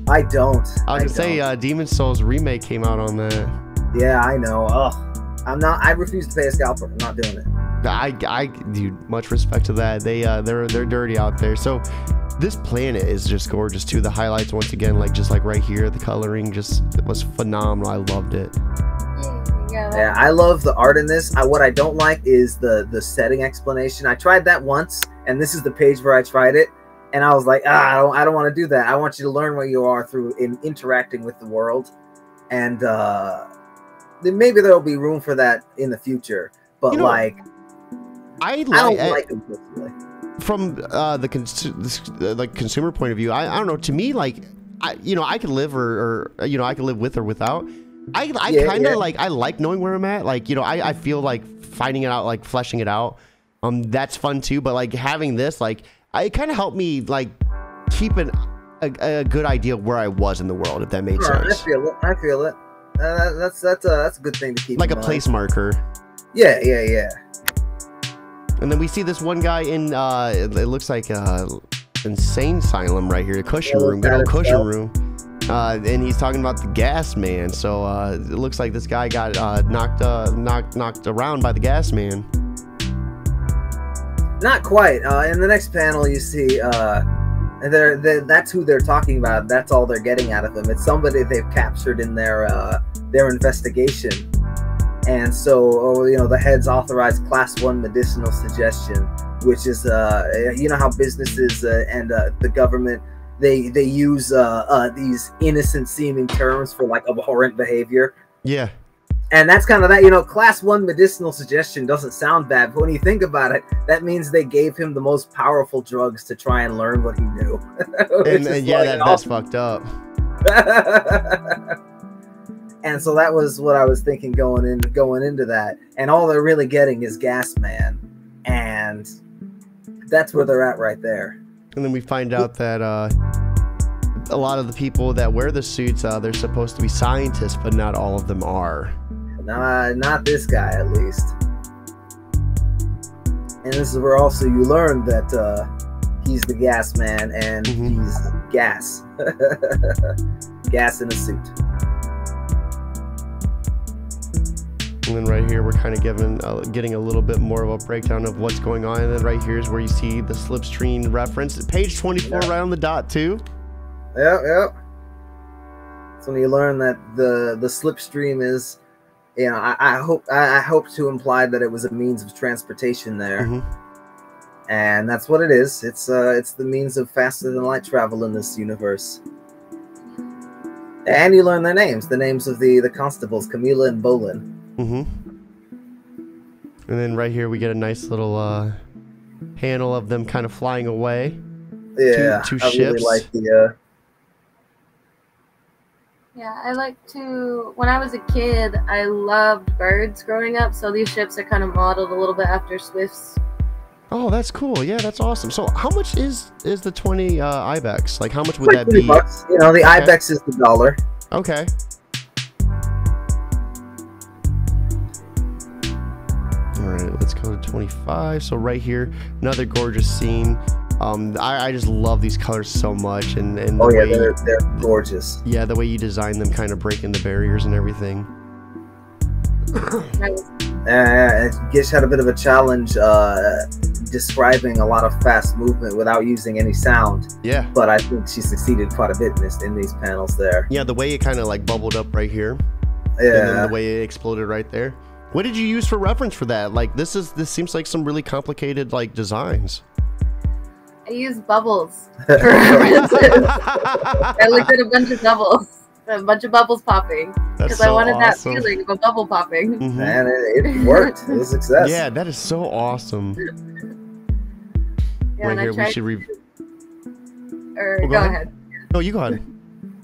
I don't. I was gonna say Demon Souls remake came out on that. Yeah, I know. Ugh. I refuse to pay a scalper. I'm not doing it. Dude, much respect to that. They're dirty out there. So this planet is just gorgeous too. The highlights once again, just right here, the coloring just was phenomenal. I loved it. Yeah, I love the art in this. What I don't like is the setting explanation. I tried that once, and this is the page where I tried it, and I was like, I don't want to do that. I want you to learn what you are through interacting with the world, and then maybe there'll be room for that in the future. But I don't like it personally. From the consumer point of view, I don't know. To me, I could live I could live with or without. I kind of I like knowing where I'm at. I feel like finding it out, fleshing it out. That's fun too. But having this, it kind of helped me keep a good idea of where I was in the world, if that made sense. I feel it. That's a good thing to keep. Like a place marker. Yeah. And then we see this one guy in it looks like insane asylum right here, a cushion room, good old cushion room. And he's talking about the gas man. So it looks like this guy got knocked around by the gas man. Not quite. In the next panel, you see that's who they're talking about. That's all they're getting out of him. It's somebody they've captured in their investigation. And so, the heads authorized Class 1 medicinal suggestion, which is, how businesses and the government, they use these innocent-seeming terms for, abhorrent behavior. Yeah. And that's kind of that, Class 1 medicinal suggestion doesn't sound bad, but when you think about it, that means they gave him the most powerful drugs to try and learn what he knew. And yeah, that's fucked up. And so that was what I was thinking going into that. And all they're really getting is Gas Man. And that's where they're at right there. And then we find out that a lot of the people that wear the suits, they're supposed to be scientists, but not all of them are. Not this guy, at least. And this is where also you learn that he's the Gas Man, and he's gas. Gas in a suit. And then right here, we're kind of getting a little bit more of a breakdown of what's going on. And then right here is where you see the Slipstream reference. Page 24, right on the dot, too. Yep. So when you learn that the Slipstream is, I hope to imply that it was a means of transportation there. And that's what it is. It's the means of faster than light travel in this universe. And you learn their names, the names of the constables, Camila and Bolin. And then right here we get a nice little panel of them kind of flying away. Yeah, two I ships. really like the. Yeah, I like to. When I was a kid, I loved birds growing up. So these ships are kind of modeled a little bit after Swift's. Oh, that's cool. Yeah, that's awesome. So how much is the 20 Ibex? How much would that be? $20. The Ibex is the $1. Okay. All right, let's go to 25. So right here, another gorgeous scene. I just love these colors so much, and the way they're gorgeous. Yeah, the way you design them, kind of breaking the barriers and everything. Gish had a bit of a challenge describing a lot of fast movement without using any sound. Yeah. But I think she succeeded quite a bit in these panels there. Yeah, the way it kind of bubbled up right here. Yeah. And then the way it exploded right there. What did you use for reference for that? This seems like some really complicated designs. I used bubbles for references. I looked at a bunch of bubbles popping because I wanted that feeling of a bubble popping. And it worked. It was a success. Yeah, that is so awesome. Yeah, right here, we should go ahead. No, you go ahead.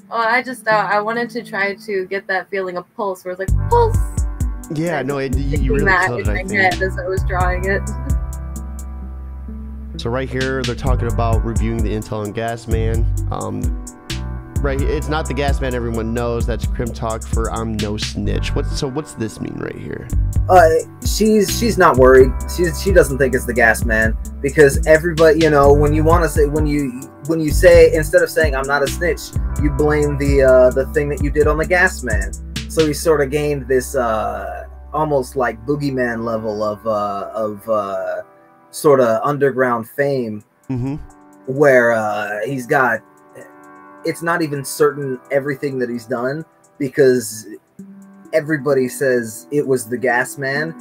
Well, I just I wanted to try to get that feeling of pulse, where it's like pulse. Yeah, no, you really killed it. I think as I was drawing it. So right here, they're talking about reviewing the intel on Gasman. Right, it's not the Gasman everyone knows. That's Crim talk for I'm no snitch. What's this mean right here? She's not worried. She doesn't think it's the Gasman, because everybody, you know, when you want to say, when you say, instead of saying I'm not a snitch, you blame the thing that you did on the Gasman. So he sort of gained this almost like boogeyman level of sort of underground fame, where he's got. It's not even certain everything that he's done, because everybody says it was the Gasman.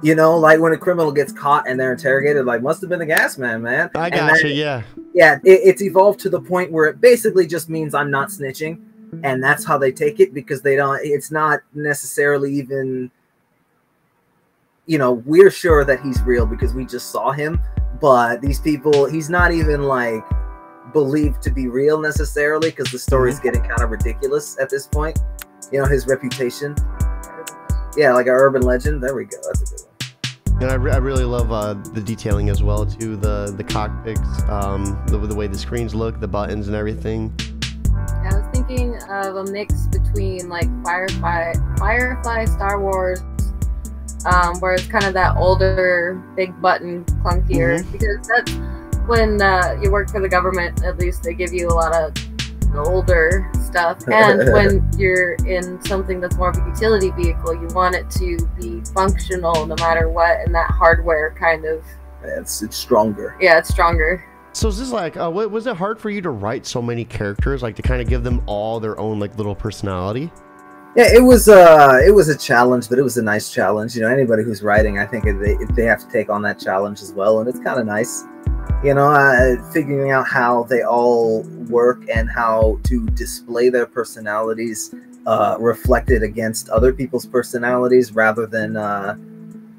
You know, like when a criminal gets caught and they're interrogated, like, must have been the Gasman, man. I got you, yeah. Yeah, it's evolved to the point where it basically just means I'm not snitching, and that's how they take it, because they don't. It's not necessarily even. You know, we're sure that he's real because we just saw him, but these people, he's not even like believed to be real necessarily, because the story's getting kind of ridiculous at this point. You know, his reputation. Yeah, like an urban legend. There we go. That's a good one. And I really love the detailing as well too. The cockpits, the way the screens look, the buttons and everything. Yeah, I was thinking of a mix between like Firefly, Star Wars, where it's kind of that older, big button, clunkier, because that's when you work for the government. At least they give you a lot of older stuff, and when you're in something that's more of a utility vehicle, you want it to be functional no matter what, and that hardware kind of it's stronger. Yeah, it's stronger. So is this like was it hard for you to write so many characters, like to kind of give them all their own like little personality? Yeah, it was a challenge, but it was a nice challenge. You know, anybody who's writing, I think they have to take on that challenge as well, and it's kind of nice. You know, figuring out how they all work and how to display their personalities reflected against other people's personalities, rather than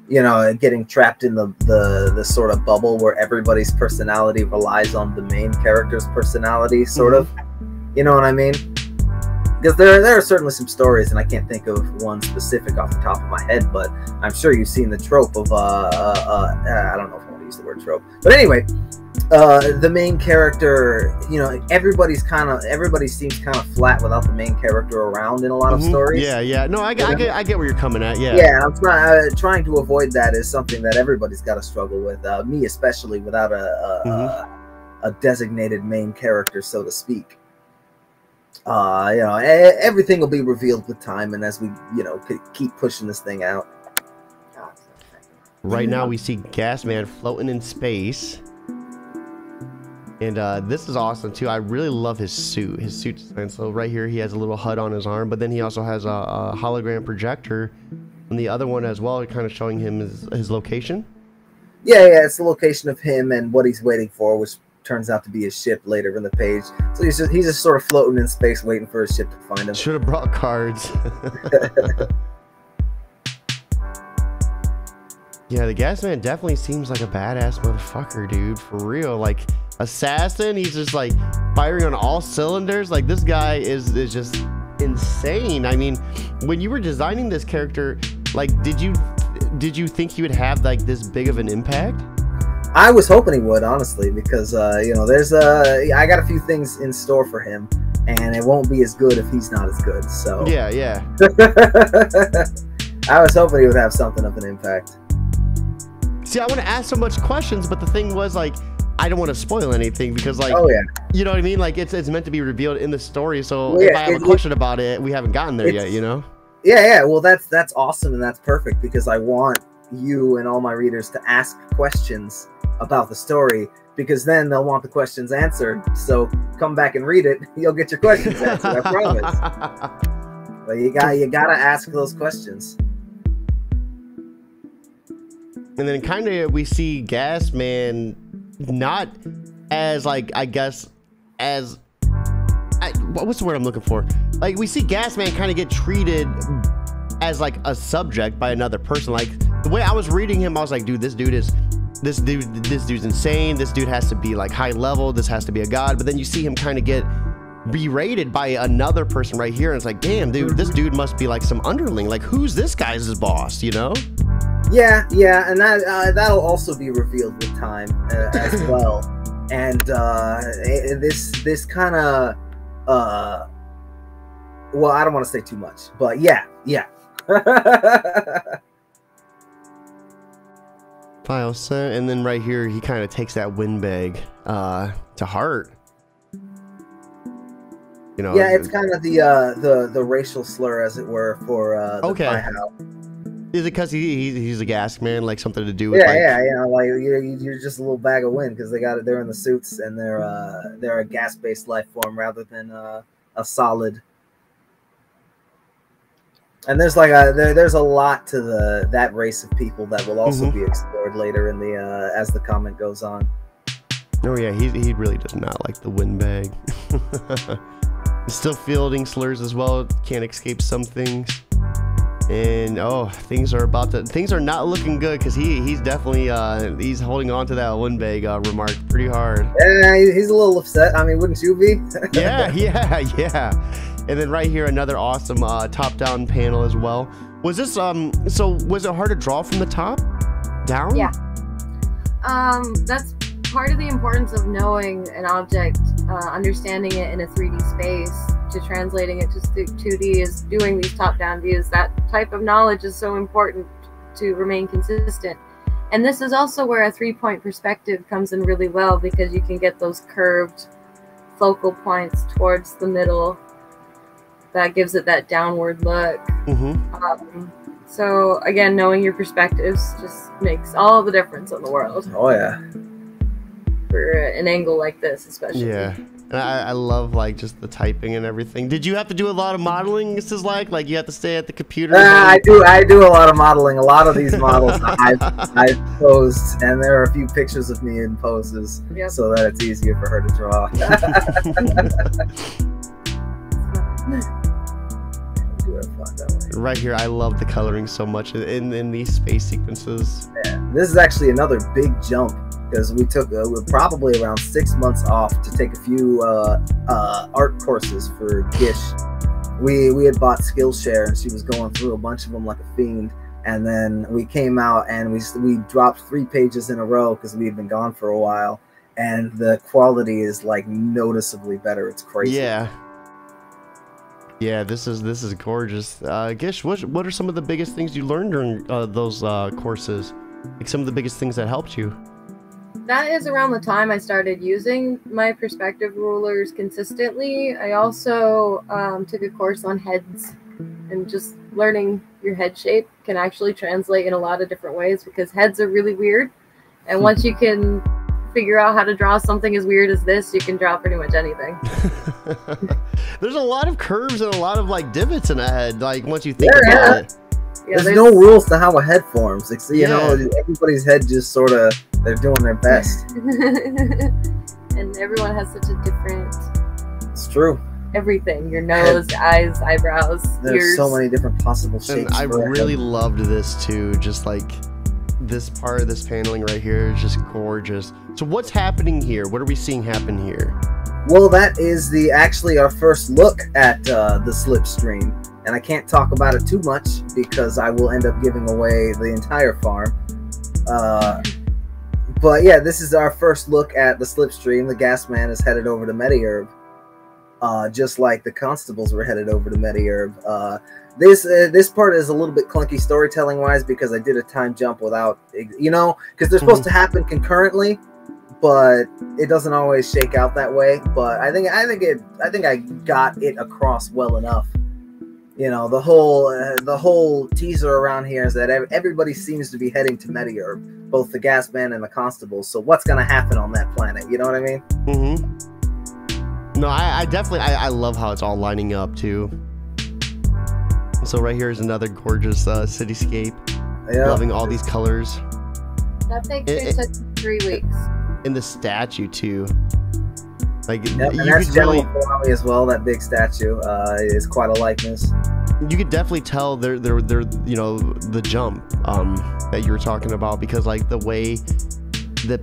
you know, getting trapped in the sort of bubble where everybody's personality relies on the main character's personality, sort of. You know what I mean? Because there are certainly some stories, and I can't think of one specific off the top of my head, but I'm sure you've seen the trope of I don't know if I want to use the word trope, but anyway, the main character, you know, everybody seems kind of flat without the main character around in a lot of stories. Yeah. No, I get where you're coming at. Yeah. Yeah, I'm trying to avoid that is something that everybody's got to struggle with. Me especially, without a designated main character, so to speak. You know, everything will be revealed with time, and as we, you know, keep pushing this thing out. Right now, we see Gasman floating in space, and this is awesome too. I really love his suit. His suit's design. So right here, he has a little HUD on his arm, but then he also has a hologram projector on the other one as well, kind of showing him his location. Yeah, it's the location of him and what he's waiting for, which turns out to be his ship later in the page. So he's just sort of floating in space waiting for his ship to find him. Should have brought cards. Yeah, the Gasman definitely seems like a badass motherfucker, dude. For real. Like, assassin, he's just like firing on all cylinders. Like, this guy is just insane. I mean, when you were designing this character, like, did you think he would have like this big of an impact? I was hoping he would, honestly, because you know, I got a few things in store for him, and it won't be as good if he's not as good. So yeah. I was hoping he would have something of an impact. See, I want to ask so much questions, but the thing was, like, I don't want to spoil anything because, like, you know what I mean? Like, it's meant to be revealed in the story. So if I have a question about it, we haven't gotten there yet, you know? Yeah. Well, that's awesome, and that's perfect, because I want you and all my readers to ask questions about the story, because then they'll want the questions answered. So come back and read it, you'll get your questions answered, I promise. But you gotta ask those questions. And then kind of we see Gasman not as, like, I guess as what's the word I'm looking for? Like, we see Gasman kind of get treated as like a subject by another person. Like, the way I was reading him, I was like, dude, this dude's insane. This dude has to be like high level. This has to be a god. But then you see him kind of get berated by another person right here, and it's like, damn, dude, this dude must be like some underling. Like, who's this guy's boss, you know? Yeah, yeah, and that'll also be revealed with time as well. And this kind of well, I don't want to say too much, but yeah. File sent, and then right here he kind of takes that windbag to heart. You know, yeah, it's kind of the racial slur, as it were, for the okay. Pi-Hao. Is it because he's a gas man, like something to do with? Yeah, you know, like you're just a little bag of wind because they're in the suits and they're a gas-based life form rather than a solid. And there's like there's a lot to that race of people that will also be explored later in the as the comic goes on. Oh yeah, he really does not like the windbag. He's still fielding slurs as well. Can't escape some things. And things are not looking good because he's definitely he's holding on to that windbag remark pretty hard. Yeah, he's a little upset. I mean, wouldn't you be? yeah. And then right here, another awesome top-down panel as well. Was this so was it hard to draw from the top down? Yeah. That's part of the importance of knowing an object, understanding it in a 3D space, to translating it to 2D is doing these top-down views. That type of knowledge is so important to remain consistent. And this is also where a 3-point perspective comes in really well, because you can get those curved focal points towards the middle. That gives it that downward look. So again, knowing your perspectives just makes all the difference in the world. Oh yeah. For an angle like this, especially. Yeah. And I love like just the typing and everything. Did you have to do a lot of modeling? This is like you have to stay at the computer. I do a lot of modeling. A lot of these models I've posed, and there are a few pictures of me in poses, so that it's easier for her to draw. Right here, I love the coloring so much in these space sequences. Yeah, this is actually another big jump, because we're probably around 6 months off to take a few art courses for Gish. We had bought Skillshare, and she was going through a bunch of them like a fiend. And then we came out and we dropped 3 pages in a row because we had been gone for a while, and the quality is like noticeably better. It's crazy. Yeah, this is gorgeous. Gish, what are some of the biggest things you learned during those courses? Like some of the biggest things that helped you? That is around the time I started using my perspective rulers consistently. I also took a course on heads, and just learning your head shape can actually translate in a lot of different ways, because heads are really weird. And once you can figure out how to draw something as weird as this, you can draw pretty much anything. There's a lot of curves and a lot of like divots in a head, like once you think about it. Yeah, there's no rules to how a head forms. It's, you know, everybody's head just sort of, they're doing their best. And everyone has such a different... It's true. Everything. Your nose, eyes, eyebrows, There's ears. so many different possible shapes. And I really loved this too, just like this part of this paneling right here is just gorgeous. So what's happening here? What are we seeing happen here? Well, that is actually our first look at the Slipstream, and I can't talk about it too much because I will end up giving away the entire farm. But yeah, this is our first look at the Slipstream. The gas man is headed over to Mediurb, just like the constables were headed over to Mediurb. This part is a little bit clunky storytelling wise because I did a time jump without, you know, because they're supposed to happen concurrently, but it doesn't always shake out that way. But I think I got it across well enough. You know, the whole teaser around here is that everybody seems to be heading to Mediurb, both the gas man and the constables. So what's gonna happen on that planet? You know what I mean? No, I definitely I love how it's all lining up too. So right here is another gorgeous cityscape. Yeah. Loving all these colors. That picture took 3 weeks. And the statue too. Like and that's really as well. That big statue is quite a likeness. You could definitely tell they're you know, the jump that you were talking about, because like the way the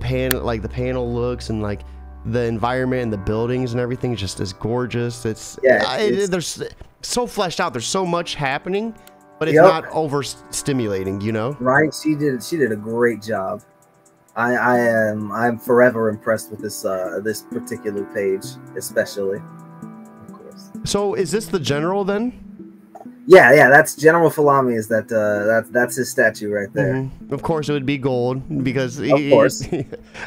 panel looks and like the environment and the buildings and everything just is gorgeous. It's there's so fleshed out. There's so much happening but it's not overstimulating, you know? Right? She did a great job. I'm forever impressed with this this particular page, especially. Of course. So is this the general then? Yeah, that's General Falami. Is that's his statue right there? Mm-hmm. Of course, it would be gold because of course.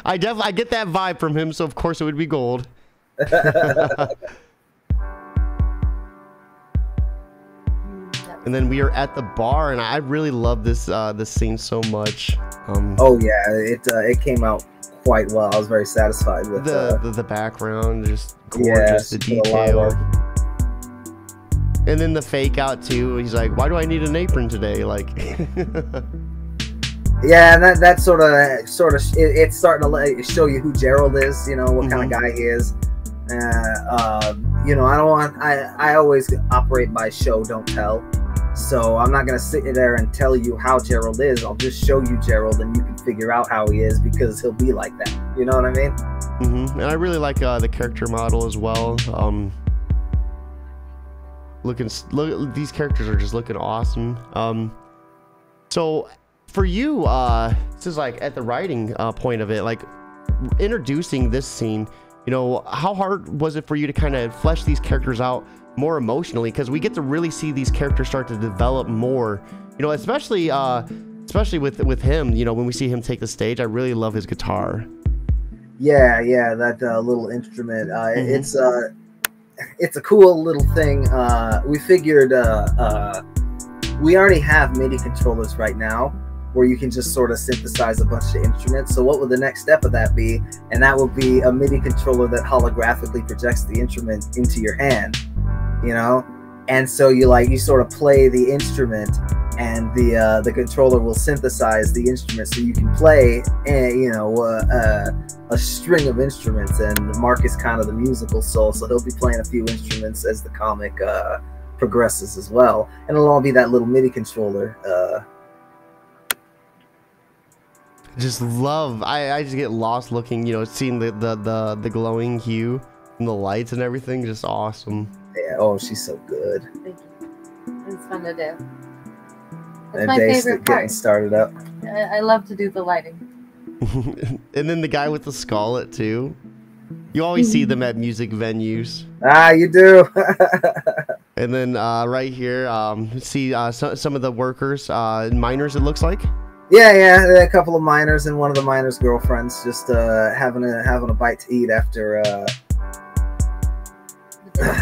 I get that vibe from him. So of course, it would be gold. And then we are at the bar, and I really love this this scene so much. Oh yeah, it came out quite well. I was very satisfied with the background, just gorgeous, the detail. And then the fake out too. He's like, "Why do I need an apron today?" Like, yeah, and that sort of it's starting to show you who Gerald is. You know what kind of guy he is. You know, I always operate by show, don't tell. So I'm not gonna sit there and tell you how Gerald is. I'll just show you Gerald, and you can figure out how he is because he'll be like that. You know what I mean? And I really like the character model as well. Look, these characters are just looking awesome. So for you, this is like at the writing point of it, like introducing this scene, you know, how hard was it for you to kind of flesh these characters out more emotionally? Because we get to really see these characters start to develop more, you know, especially with him, you know, when we see him take the stage. I really love his guitar. Yeah, that little instrument. It's a cool little thing. We figured we already have MIDI controllers right now where you can just sort of synthesize a bunch of instruments. So what would the next step of that be? And that would be a MIDI controller that holographically projects the instrument into your hand, you know? And so you sort of play the instrument, and the controller will synthesize the instrument so you can play, you know, a string of instruments. And Mark is kind of the musical soul, so he'll be playing a few instruments as the comic progresses as well, and it'll all be that little MIDI controller. Just love. I just get lost looking, you know, seeing the glowing hue and the lights and everything. Just awesome. Yeah. Oh, she's so good. Thank you. It's fun to do. It's and my favorite part. Getting started up. I love to do the lighting. And then the guy with the skullet too. You always see them at music venues. Ah, you do. And then right here, see some of the workers, miners. It looks like. Yeah, a couple of miners and one of the miners' girlfriends just having a bite to eat after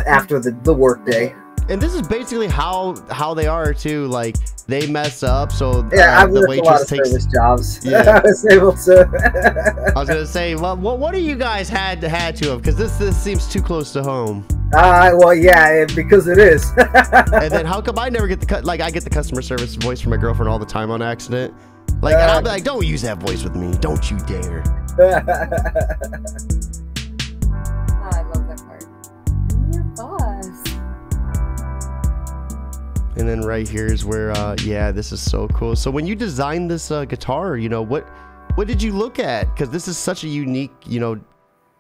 after the work day. And this is basically how they are too. Like they mess up, so yeah, I've the worked waitress a lot of takes service jobs. Yeah. I was able to. I was gonna say, well, what do you guys had to have? Because this seems too close to home. Well, yeah, because it is. And then how come I never get the I get the customer service voice from my girlfriend all the time on accident. Like, and I'll be like, don't use that voice with me. Don't you dare. I love that part. I'm your boss. And then right here is where, yeah, this is so cool. So when you designed this guitar, you know, what did you look at? Because this is such a unique, you know,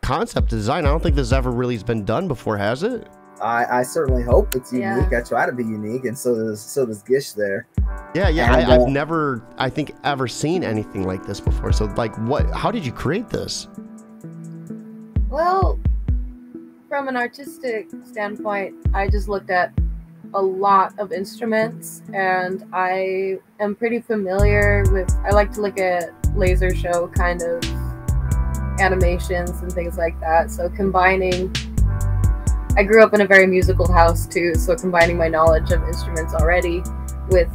concept design. I don't think this ever really has been done before, has it? I certainly hope it's unique. Yeah. I try to be unique, and so does Gish there. Yeah, And, I've never, I think, ever seen anything like this before. So, like, how did you create this? Well, from an artistic standpoint, I just looked at a lot of instruments, and I am pretty familiar with, I like to look at laser show kind of animations and things like that. So combining, I grew up in a very musical house too, so combining my knowledge of instruments already with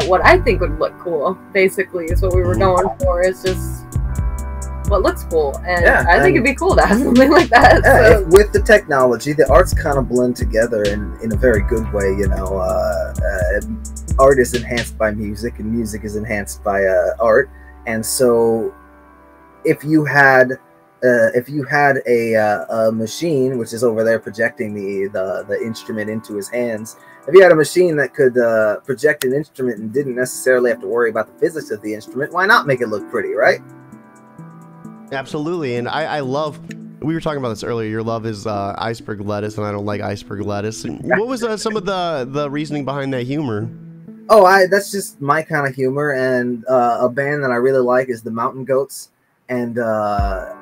what I think would look cool, basically, is what we were going for. Is just what looks cool, and yeah, I think it'd be cool to have something like that. Yeah, so. With the technology, the arts kind of blend together in a very good way. You know, art is enhanced by music, and music is enhanced by art. And so, if you had a machine, which is over there projecting the instrument into his hands, if you had a machine that could project an instrument and didn't necessarily have to worry about the physics of the instrument, why not make it look pretty, right? Absolutely. And I love We were talking about this earlier. Your love is iceberg lettuce, and I don't like iceberg lettuce. What was some of the reasoning behind that humor? Oh, that's just my kind of humor, and a band that I really like is the Mountain Goats, and I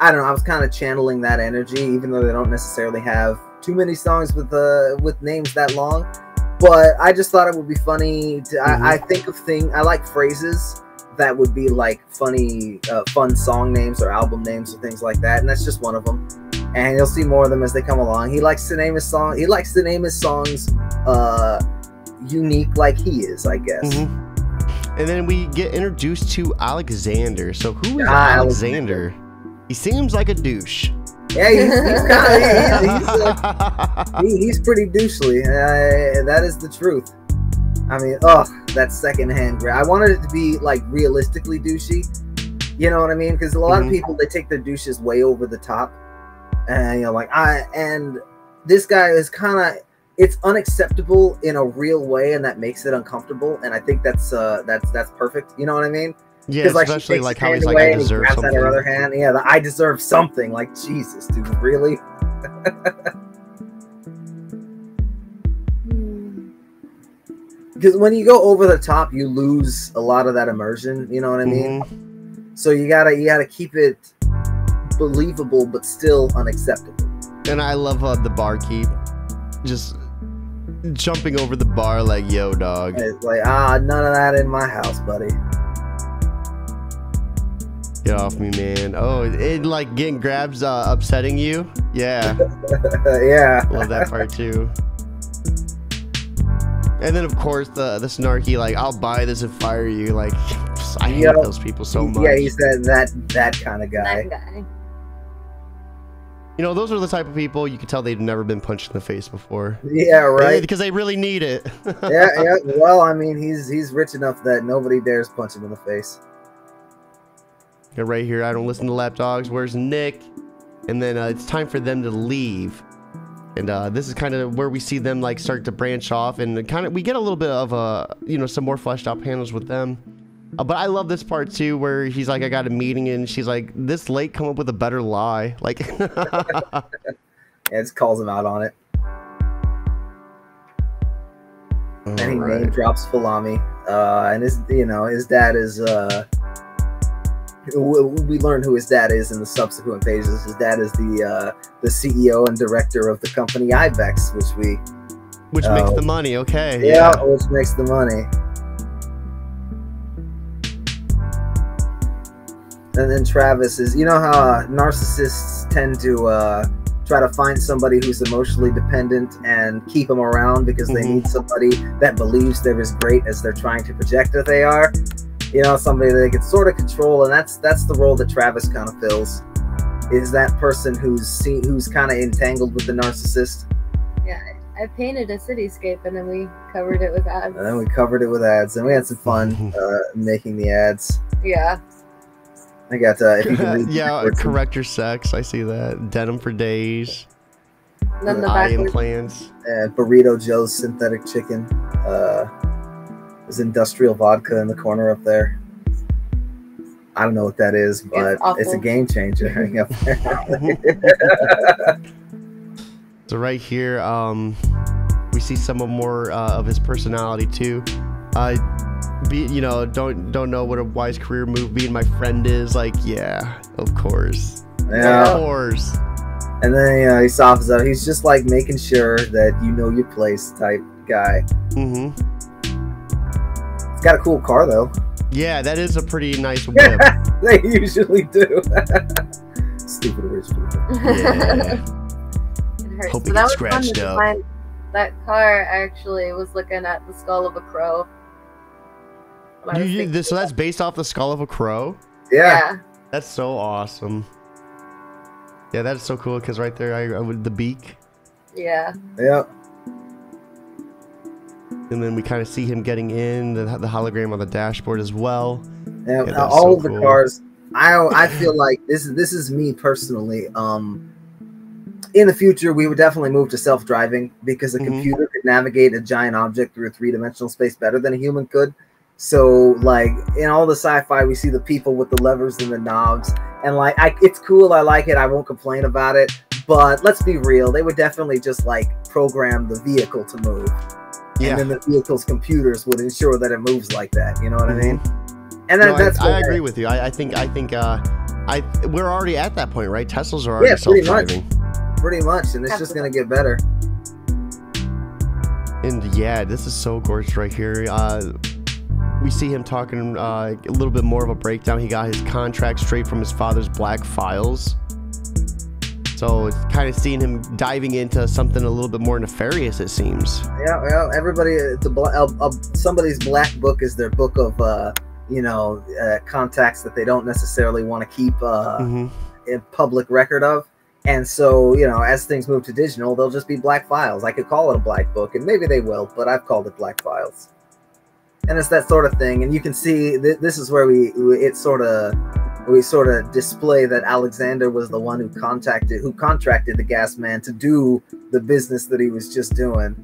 don't know, I was kind of channeling that energy, even though they don't necessarily have too many songs with names that long, but I just thought it would be funny to, I think of I like phrases that would be like funny, fun song names or album names or things like that, and that's just one of them. And you'll see more of them as they come along. He likes to name his songs unique like he is, I guess. And then we get introduced to Alexander. So who is Alexander? He seems like a douche. Yeah, he's pretty douchely. That is the truth. I mean, that secondhand grab. I wanted it to be like realistically douchey. You know what I mean? Because a lot of people, they take their douches way over the top, and and this guy is kind of, it's unacceptable in a real way, and that makes it uncomfortable. And I think that's perfect. You know what I mean? Yeah, especially like how he's like, I deserve something. That other hand, yeah, I deserve something. Like, Jesus, dude, really? Because when you go over the top, you lose a lot of that immersion. You know what I mean? So you gotta keep it believable, but still unacceptable. And I love the barkeep just jumping over the bar like, yo, dog. It's like, none of that in my house, buddy. Get off me, man. Oh, it like getting grabs upsetting you? Yeah. Yeah. Love that part too. And then of course the snarky, like, I'll buy this and fire you. Like, I hate those people so much. Yeah, he's that kind of guy. That guy. You know, those are the type of people you can tell they've never been punched in the face before. Yeah, right. Because they really need it. yeah. Well, I mean, he's rich enough that nobody dares punch him in the face. Yeah, right here, I don't listen to lapdogs. Where's Nick? And then it's time for them to leave. And this is kind of where we see them like start to branch off, and kind of we get a little bit of some more fleshed out panels with them. But I love this part too, where he's like, I got a meeting, and she's like, this late, come up with a better lie. Like, yeah, it just calls him out on it. And he drops Falami, and his dad is. We learn who his dad is in the subsequent pages. His dad is the CEO and director of the company Ibex, which makes the money. Okay. Yeah, which makes the money. And then Travis is, you know how narcissists tend to try to find somebody who's emotionally dependent and keep them around because they need somebody that believes they're as great as they're trying to project that they are. You know, somebody that they can sort of control, and that's the role that Travis kind of fills, is that person who's kind of entangled with the narcissist. Yeah, I painted a cityscape, and then we covered it with ads. And we had some fun making the ads. Yeah. I got if you can read yeah, correct your sex. I see that. Denim for days. Then the eye implants. And Burrito Joe's synthetic chicken. There's industrial vodka in the corner up there. I don't know what that is, but it's a game changer. So right here, we see some more of his personality too. Don't know what a wise career move being my friend is. Like, yeah, of course. Yeah. Of course. And then he softens up. He's just like making sure that you know your place type guy. It's got a cool car though. Yeah, that is a pretty nice whip. They usually do. Stupid rich people. Yeah. It hurts. Hope So it that gets was scratched fun to up. find. That car actually was looking at the skull of a crow. So that's based off the skull of a crow? Yeah. That's so awesome. Yeah, that's so cool because right there, I would the beak. Yeah. Yep. And then we kind of see him getting in the hologram on the dashboard as well. Yeah, Yeah, all so of the cool. cars. I feel like this is me personally. In the future, we would definitely move to self-driving because a computer could navigate a giant object through a three-dimensional space better than a human could. So like in all the sci-fi, we see the people with the levers and the knobs, and like it's cool. I like it. I won't complain about it. But let's be real, they would definitely just like program the vehicle to move, and then the vehicle's computers would ensure that it moves like that. You know what I mean? And that's I agree with you. I think we're already at that point, right? Teslas are already self-driving. Pretty much, and it's just gonna get better. And yeah, this is so gorgeous right here. We see him talking a little bit more of a breakdown. He got his contract straight from his father's black files. So it's kind of seeing him diving into something a little bit more nefarious, it seems. Yeah, well, everybody, somebody's black book is their book of, contacts that they don't necessarily want to keep a public record of. And so, as things move to digital, they'll just be black files. I could call it a black book, and maybe they will, but I've called it black files. And it's that sort of thing. And you can see this is where we sort of display that Alexander was the one who contracted the gas man to do the business that he was just doing.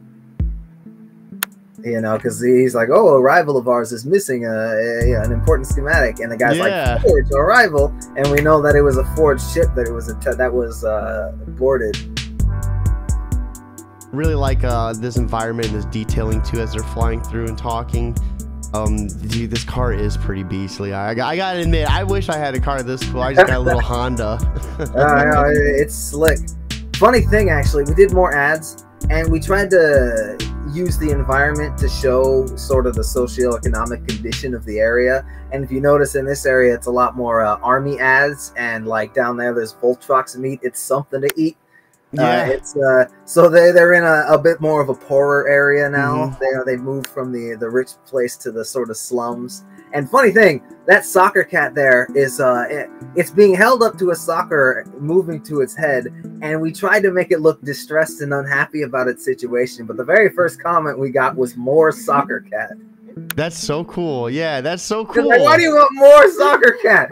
Because he's like, oh, a rival of ours is missing an important schematic, and the guy's like, forge a rival, and we know that it was a forged ship that was boarded. Really like this environment and this detailing too as they're flying through and talking. Dude, this car is pretty beastly. I gotta admit, I wish I had a car this cool. I just got a little Honda. It's slick. Funny thing, actually, we did more ads, and we tried to use the environment to show sort of the socioeconomic condition of the area. And if you notice in this area, it's a lot more army ads, and like down there's Voltrox meat. It's something to eat. So they're in a bit more of a poorer area now. They moved from the rich place to the sort of slums. And funny thing, that soccer cat there is it's being held up to a soccer moving to its head, and we tried to make it look distressed and unhappy about its situation, but the very first comment we got was more soccer cat. That's so cool. Yeah, that's so cool. Like, why do you want more soccer cat?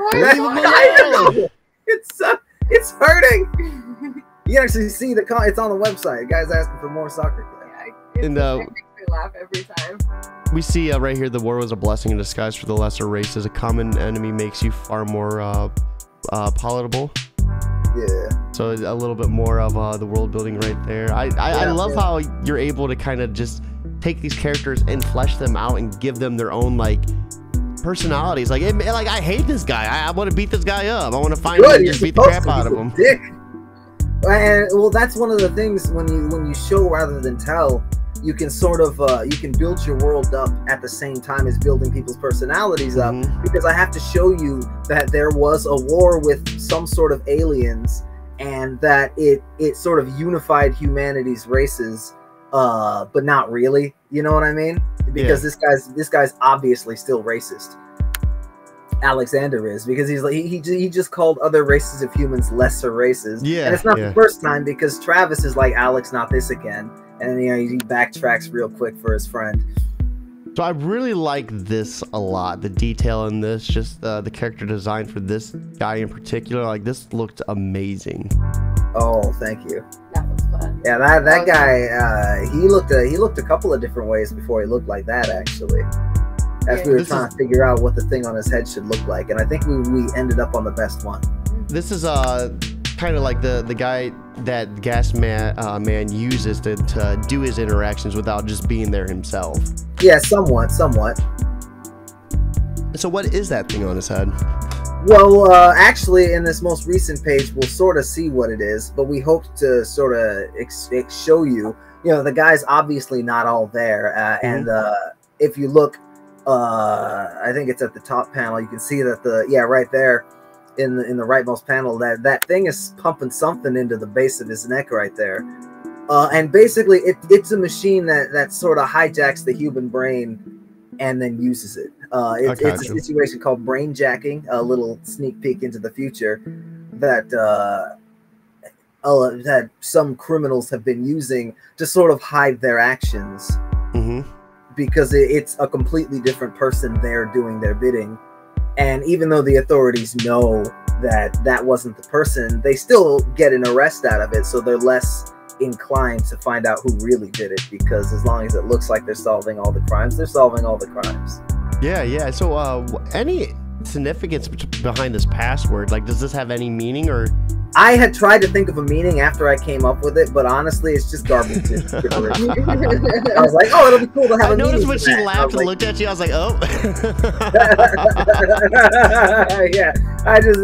It's hurting. You can actually see it's on the website. The guy's asking for more soccer cat. Yeah, it makes me laugh every time. We see right here, the war was a blessing in disguise for the lesser races. A common enemy makes you far more palatable. Yeah. So a little bit more of the world building right there. I love how you're able to kind of just take these characters and flesh them out and give them their own like personalities. Like I hate this guy. I want to beat this guy up. I want to find him and just beat the crap out of him. Dick. And well, that's one of the things when you show rather than tell, you can sort of you can build your world up at the same time as building people's personalities up, because I have to show you that there was a war with some sort of aliens, and that it sort of unified humanity's races, but not really. You know what I mean? Because this guy's obviously still racist. Alexander is, because he's like he just called other races of humans lesser races. And it's not the first time, because Travis is like, Alex, not this again. And he backtracks real quick for his friend. So I really like this a lot. The detail in this, just the character design for this guy in particular. Like, this looked amazing. Oh, thank you. That was fun. Yeah, that guy. He looked a couple of different ways before he looked like that, actually. As we were trying to figure out what the thing on his head should look like, and I think we ended up on the best one. This is kind of like the guy that Gas Man uses to do his interactions without just being there himself. Yeah, somewhat. So what is that thing on his head? Well, actually, in this most recent page, we'll sort of see what it is, but we hope to sort of show you. The guy's obviously not all there, and if you look. I think it's at the top panel. You can see that right there in the rightmost panel, that thing is pumping something into the base of his neck right there. And basically it's a machine that sort of hijacks the human brain and then uses it. It's a situation called brain jacking, a little sneak peek into the future that that some criminals have been using to sort of hide their actions. Because it's a completely different person there doing their bidding. And even though the authorities know that wasn't the person, they still get an arrest out of it, so they're less inclined to find out who really did it, because as long as it looks like they're solving all the crimes, they're solving all the crimes. Yeah. So, any significance behind this password? Like, does this have any meaning, or? I had tried to think of a meaning after I came up with it, but honestly, it's just garbage. I was like, oh, it'll be cool to have a meaning. I noticed when she laughed and looked at you, I was like, oh. Yeah, I just,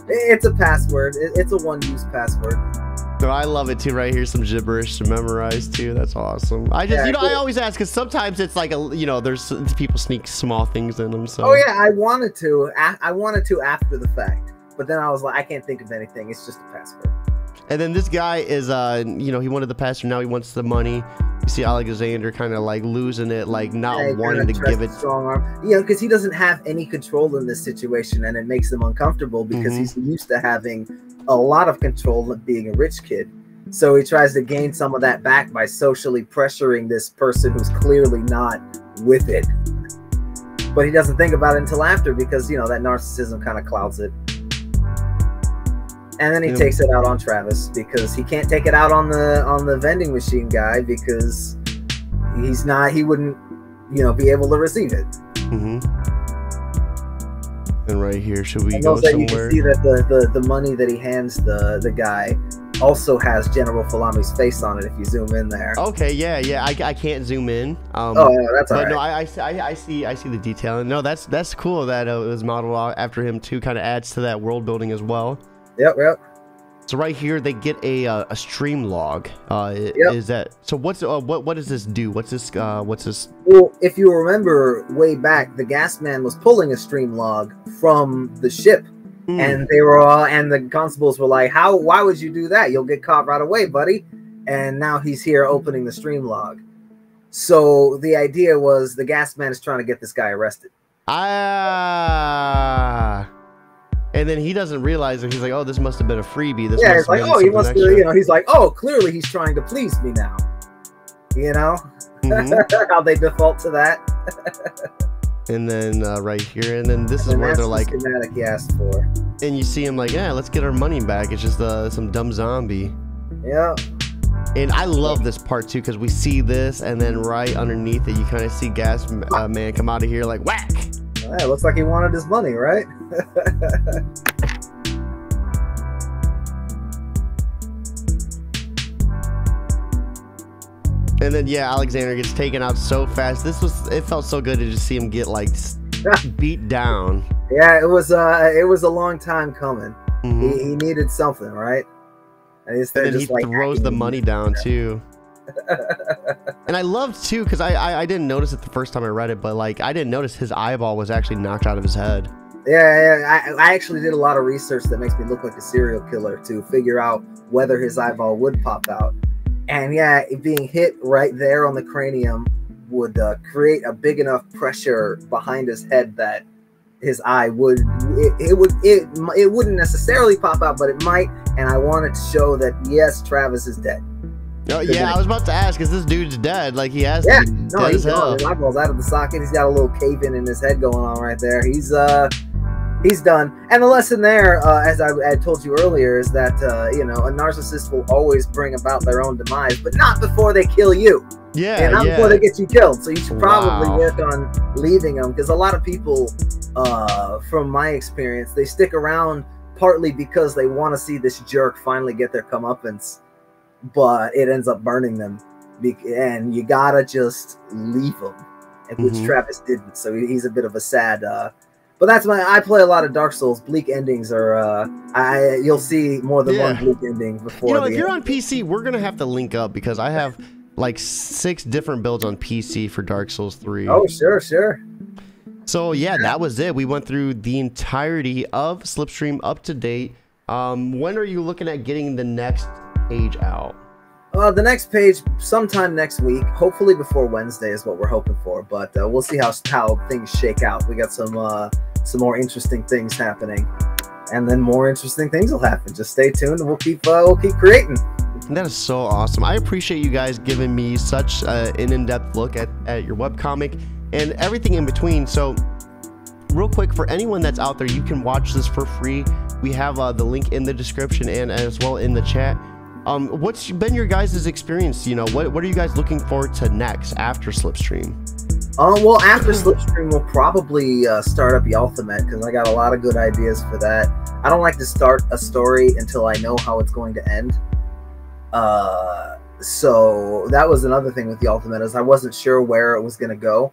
it's a password. It's a one-use password. No, I love it too. Right here, some gibberish to memorize too. That's awesome. I just, I always ask because sometimes it's like there's people sneak small things in them. So. Oh yeah, I wanted to after the fact, but then I was like, I can't think of anything. It's just a password. And then this guy is, he wanted the password. Now he wants the money. You see Alexander kind of like losing it, like not wanting to give it. Strong arm. Because he doesn't have any control in this situation, and it makes him uncomfortable because he's used to having a lot of control of being a rich kid. So he tries to gain some of that back by socially pressuring this person who's clearly not with it. But he doesn't think about it until after because, that narcissism kind of clouds it. And then he takes it out on Travis because he can't take it out on the vending machine guy because he wouldn't, be able to receive it. And right here, should we go somewhere? You can see that the money that he hands the guy also has General Falami's face on it if you zoom in there. Okay, yeah. I can't zoom in. That's all right. No, I see the detail. No, that's cool that it was modeled after him too. Kind of adds to that world building as well. Yep. So right here they get a stream log. Is that so? What does this do? What's this? Well, if you remember way back, the gas man was pulling a stream log from the ship, and they were and the constables were like, why would you do that? You'll get caught right away, buddy. And now he's here opening the stream log. So the idea was the gas man is trying to get this guy arrested. And then he doesn't realize it. He's like, oh, this must have been a freebie. This it's like, oh, he must have, he's like, oh, clearly he's trying to please me now. How they default to that. And then right here, and then this is where they're like, schematic he asked for. And you see him like, yeah, let's get our money back. It's just some dumb zombie. Yeah. And I love this part too because we see this, and then right underneath it, you kind of see Gas Man come out of here like whack. It looks like he wanted his money, right? And then Alexander gets taken out so fast. It felt so good to just see him get like beat down. Yeah, it was a long time coming. He needed something, right? And then he throws the money down too. And I loved too because I didn't notice it the first time I read it, but like I didn't notice his eyeball was actually knocked out of his head. Yeah. I actually did a lot of research that makes me look like a serial killer to figure out whether his eyeball would pop out. And being hit right there on the cranium would create a big enough pressure behind his head that his eye would it wouldn't necessarily pop out, but it might. And I wanted to show that yes, Travis is dead. Oh, yeah, I was about to ask, is this dude's dead? Like he has to be dead as hell. His eyeball's out of the socket. He's got a little cave-in in his head going on right there. He's done. And the lesson there, as I told you earlier, is that a narcissist will always bring about their own demise, but not before they kill you. Yeah, not before they get you killed. So you should probably work on leaving them, because a lot of people, from my experience, they stick around partly because they want to see this jerk finally get their comeuppance. But it ends up burning them, and you gotta just leave them, which Travis didn't. So he's a bit of a sad. But that's I play a lot of Dark Souls. Bleak endings are. You'll see more than one bleak ending before. If you're on PC, we're gonna have to link up because I have like 6 different builds on PC for Dark Souls 3. Oh sure. So that was it. We went through the entirety of Slipstream up to date. When are you looking at getting the next page out? The next page sometime next week, hopefully before Wednesday is what we're hoping for, but we'll see how things shake out. We got some more interesting things happening, and then more interesting things will happen. Just stay tuned and we'll keep creating. That is so awesome. I appreciate you guys giving me such an in-depth look at your webcomic and everything in between. So real quick, for anyone that's out there, you can watch this for free. We have the link in the description and as well in the chat. What's been your guys' experience? What are you guys looking forward to next after Slipstream? Well, after Slipstream, we'll probably start up Ultimate because I got a lot of good ideas for that. I don't like to start a story until I know how it's going to end. So that was another thing with the Ultimate, is I wasn't sure where it was going to go,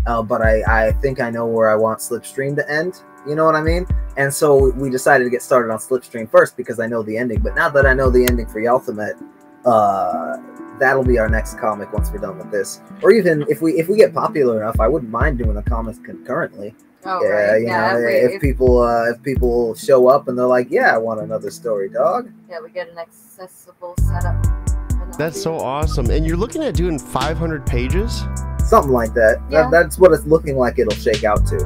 but I think I know where I want Slipstream to end. You know what I mean? And so we decided to get started on Slipstream first because I know the ending. But now that I know the ending for Ultimate, that'll be our next comic once we're done with this. Or even if we get popular enough, I wouldn't mind doing the comics concurrently. Oh, yeah, right. you know, if people show up and they're like, yeah, I want another story, dog. Yeah, we get an accessible setup. That's so awesome. And you're looking at doing 500 pages? Something like that. Yeah. That's what it's looking like it'll shake out to.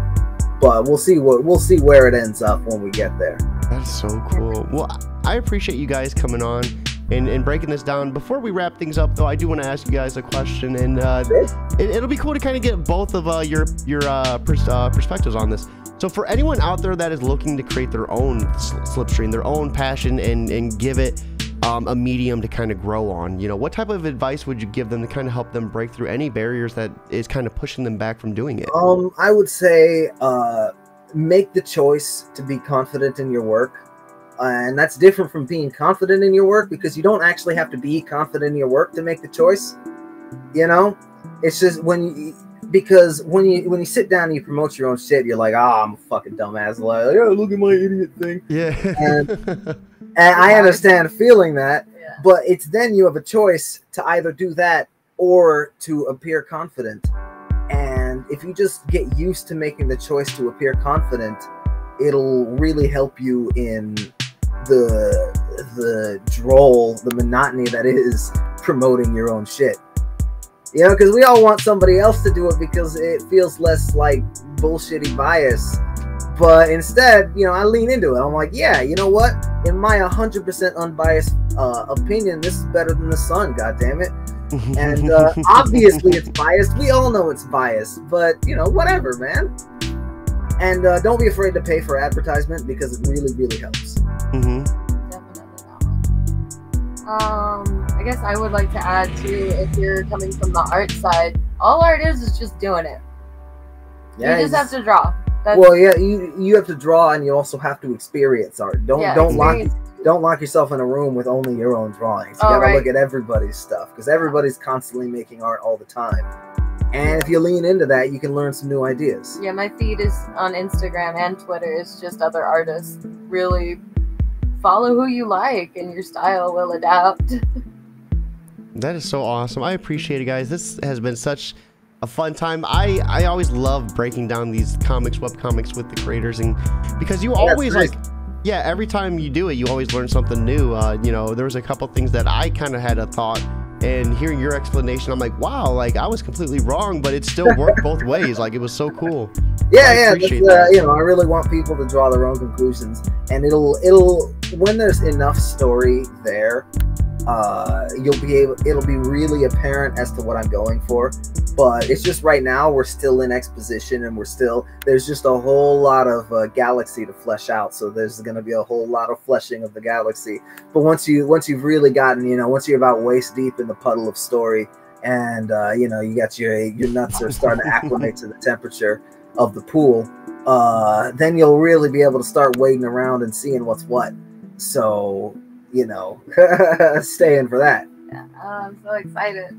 But we'll see where it ends up when we get there. That's so cool. Well, I appreciate you guys coming on and breaking this down. Before we wrap things up, though, I do want to ask you guys a question, and it'll be cool to kind of get both of your perspectives on this. So for anyone out there that is looking to create their own Slipstream, their own passion, and give it a medium to kind of grow on, you know, what type of advice would you give them to kind of help them break through any barriers that is kind of pushing them back from doing it? I would say make the choice to be confident in your work. And that's different from being confident in your work, because you don't actually have to be confident in your work to make the choice. You know, it's just because when you sit down and you promote your own shit, you're like, I'm a fucking dumbass. Like, oh, look at my idiot thing. Yeah. And I understand feeling that, but it's then you have a choice to either do that or to appear confident. And if you just get used to making the choice to appear confident, it'll really help you in the droll, the monotony that is promoting your own shit. You know, because we all want somebody else to do it because it feels less like bullshitty bias. But instead, you know, I lean into it. I'm like, yeah, you know what? In my 100% unbiased opinion, this is better than the sun, goddammit. And obviously it's biased. We all know it's biased. But, you know, whatever, man. And don't be afraid to pay for advertisement because it really, really helps. Definitely not. I guess I would like to add too, if you're coming from the art side, all art is just doing it. Yeah, you just have to draw. Well, yeah, you have to draw, and you also have to experience art. Don't lock yourself in a room with only your own drawings. You gotta look at everybody's stuff, because everybody's constantly making art all the time. And if you lean into that, you can learn some new ideas. Yeah, my feed is on Instagram and Twitter. It's just other artists. Really follow who you like, and your style will adapt. That is so awesome. I appreciate it, guys. This has been such a fun time. I always love breaking down these comics, webcomics with the creators, and because you always every time you do it, you always learn something new. You know, there was a couple things that I kind of had a thought, and hearing your explanation, I'm like, wow, like I was completely wrong, but it still worked both ways. Like, it was so cool. Yeah, you know, I really want people to draw their own conclusions, and it'll when there's enough story there, it'll be really apparent as to what I'm going for. But it's just right now we're still in exposition, and there's just a whole lot of galaxy to flesh out. So there's going to be a whole lot of fleshing of the galaxy. But once you've really gotten, you know, once you're about waist deep in the puddle of story, and you know, you got your nuts are starting to acclimate to the temperature of the pool, then you'll really be able to start wading around and seeing what's what. So, you know, stay in for that. Yeah, I'm so excited.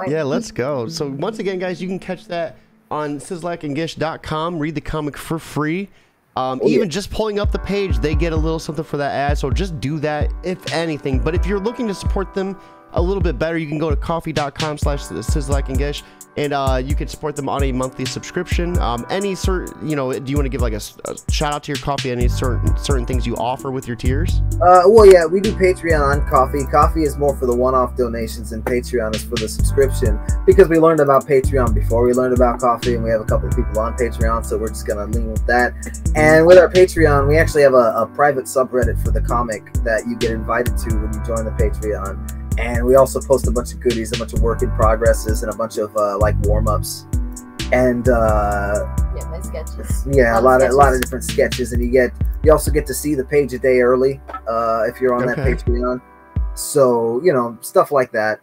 Yeah, let's go. So once again, guys, you can catch that on sizlakandgish.com. Read the comic for free. Even just pulling up the page, they get a little something for that ad. So just do that, if anything. But if you're looking to support them a little bit better, you can go to coffee.com/sizlakandgish, and you can support them on a monthly subscription. Any certain, you know, do you want to give like a shout out to your coffee? Any certain things you offer with your tiers? Well, yeah, we do Patreon coffee. Coffee is more for the one-off donations, and Patreon is for the subscription, because we learned about Patreon before we learned about coffee, and we have a couple of people on Patreon, so we're just gonna lean with that. And with our Patreon, we actually have a private subreddit for the comic that you get invited to when you join the Patreon. And we also post a bunch of goodies, a bunch of work in progresses, and a bunch of like warm-ups, and yeah, my sketches. Yeah, a lot of different sketches, and you also get to see the page a day early if you're on that Patreon. So, you know, stuff like that.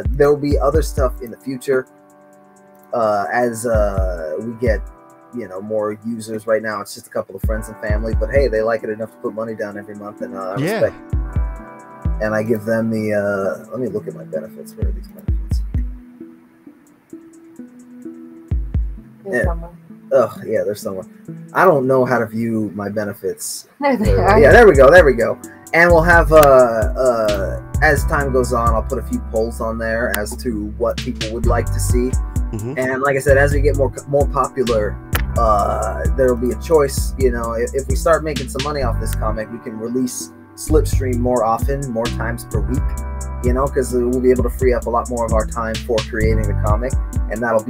There will be other stuff in the future. as we get, you know, more users. Right now it's just a couple of friends and family, but hey, they like it enough to put money down every month, and I respect it. And I give them the let me look at my benefits. Where are these benefits? Yeah. Oh yeah, there's someone. I don't know how to view my benefits. There they are. Yeah, there we go. And we'll have as time goes on, I'll put a few polls on there as to what people would like to see. And like I said, as we get more popular, there'll be a choice. You know, if we start making some money off this comic, we can release Slipstream more often, more times per week. You know, because we'll be able to free up a lot more of our time for creating the comic, and that'll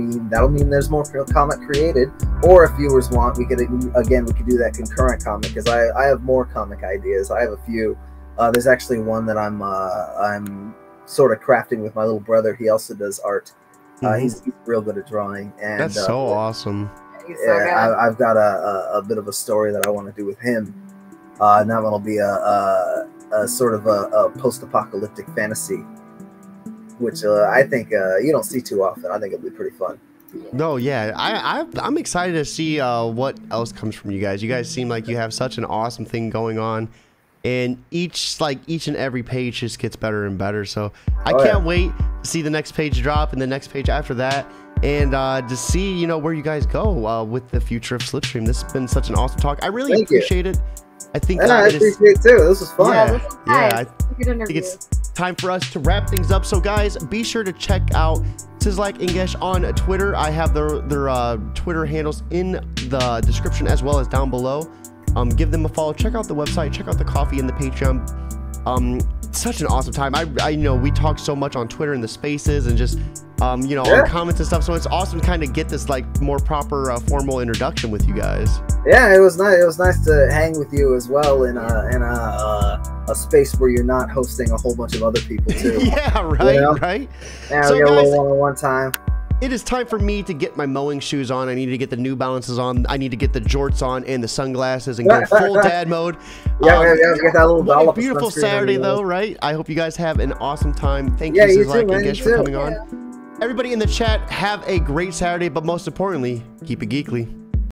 mean there's more comic created. Or if viewers want, we could do that concurrent comic, because I have more comic ideas. I have a few. There's actually one that I'm sort of crafting with my little brother. He also does art. He's real good at drawing, and that's so awesome. Yeah, I've got a bit of a story that I want to do with him. And that one will be a sort of a post-apocalyptic fantasy, which I think you don't see too often. I think it'll be pretty fun. No, yeah, I'm excited to see what else comes from you guys. You guys seem like you have such an awesome thing going on, and each and every page just gets better and better. So I can't wait to see the next page drop and the next page after that, and to see, you know, where you guys go with the future of Slipstream. This has been such an awesome talk. I really appreciate it. I think I appreciate it too. This was fun. I think it's time for us to wrap things up. So guys, be sure to check out Sizlak and Gish on Twitter. I have their Twitter handles in the description as well as down below. Give them a follow. Check out the website. Check out the coffee and the Patreon. Such an awesome time. I know we talk so much on Twitter and the spaces and just you know, on comments and stuff. So it's awesome to kind of get this like more proper formal introduction with you guys. Yeah, it was nice. It was nice to hang with you as well in a space where you're not hosting a whole bunch of other people too. Yeah, right, you know? right. Yeah, so we got guys, a little one-on-one time. It is time for me to get my mowing shoes on. I need to get the New Balances on. I need to get the jorts on and the sunglasses and go full dad mode. Yeah, get that little dollop. Beautiful Saturday though, right? I hope you guys have an awesome time. Thank you, Sizlak and Gish, for coming on. Everybody in the chat, have a great Saturday, but most importantly, keep it geekly.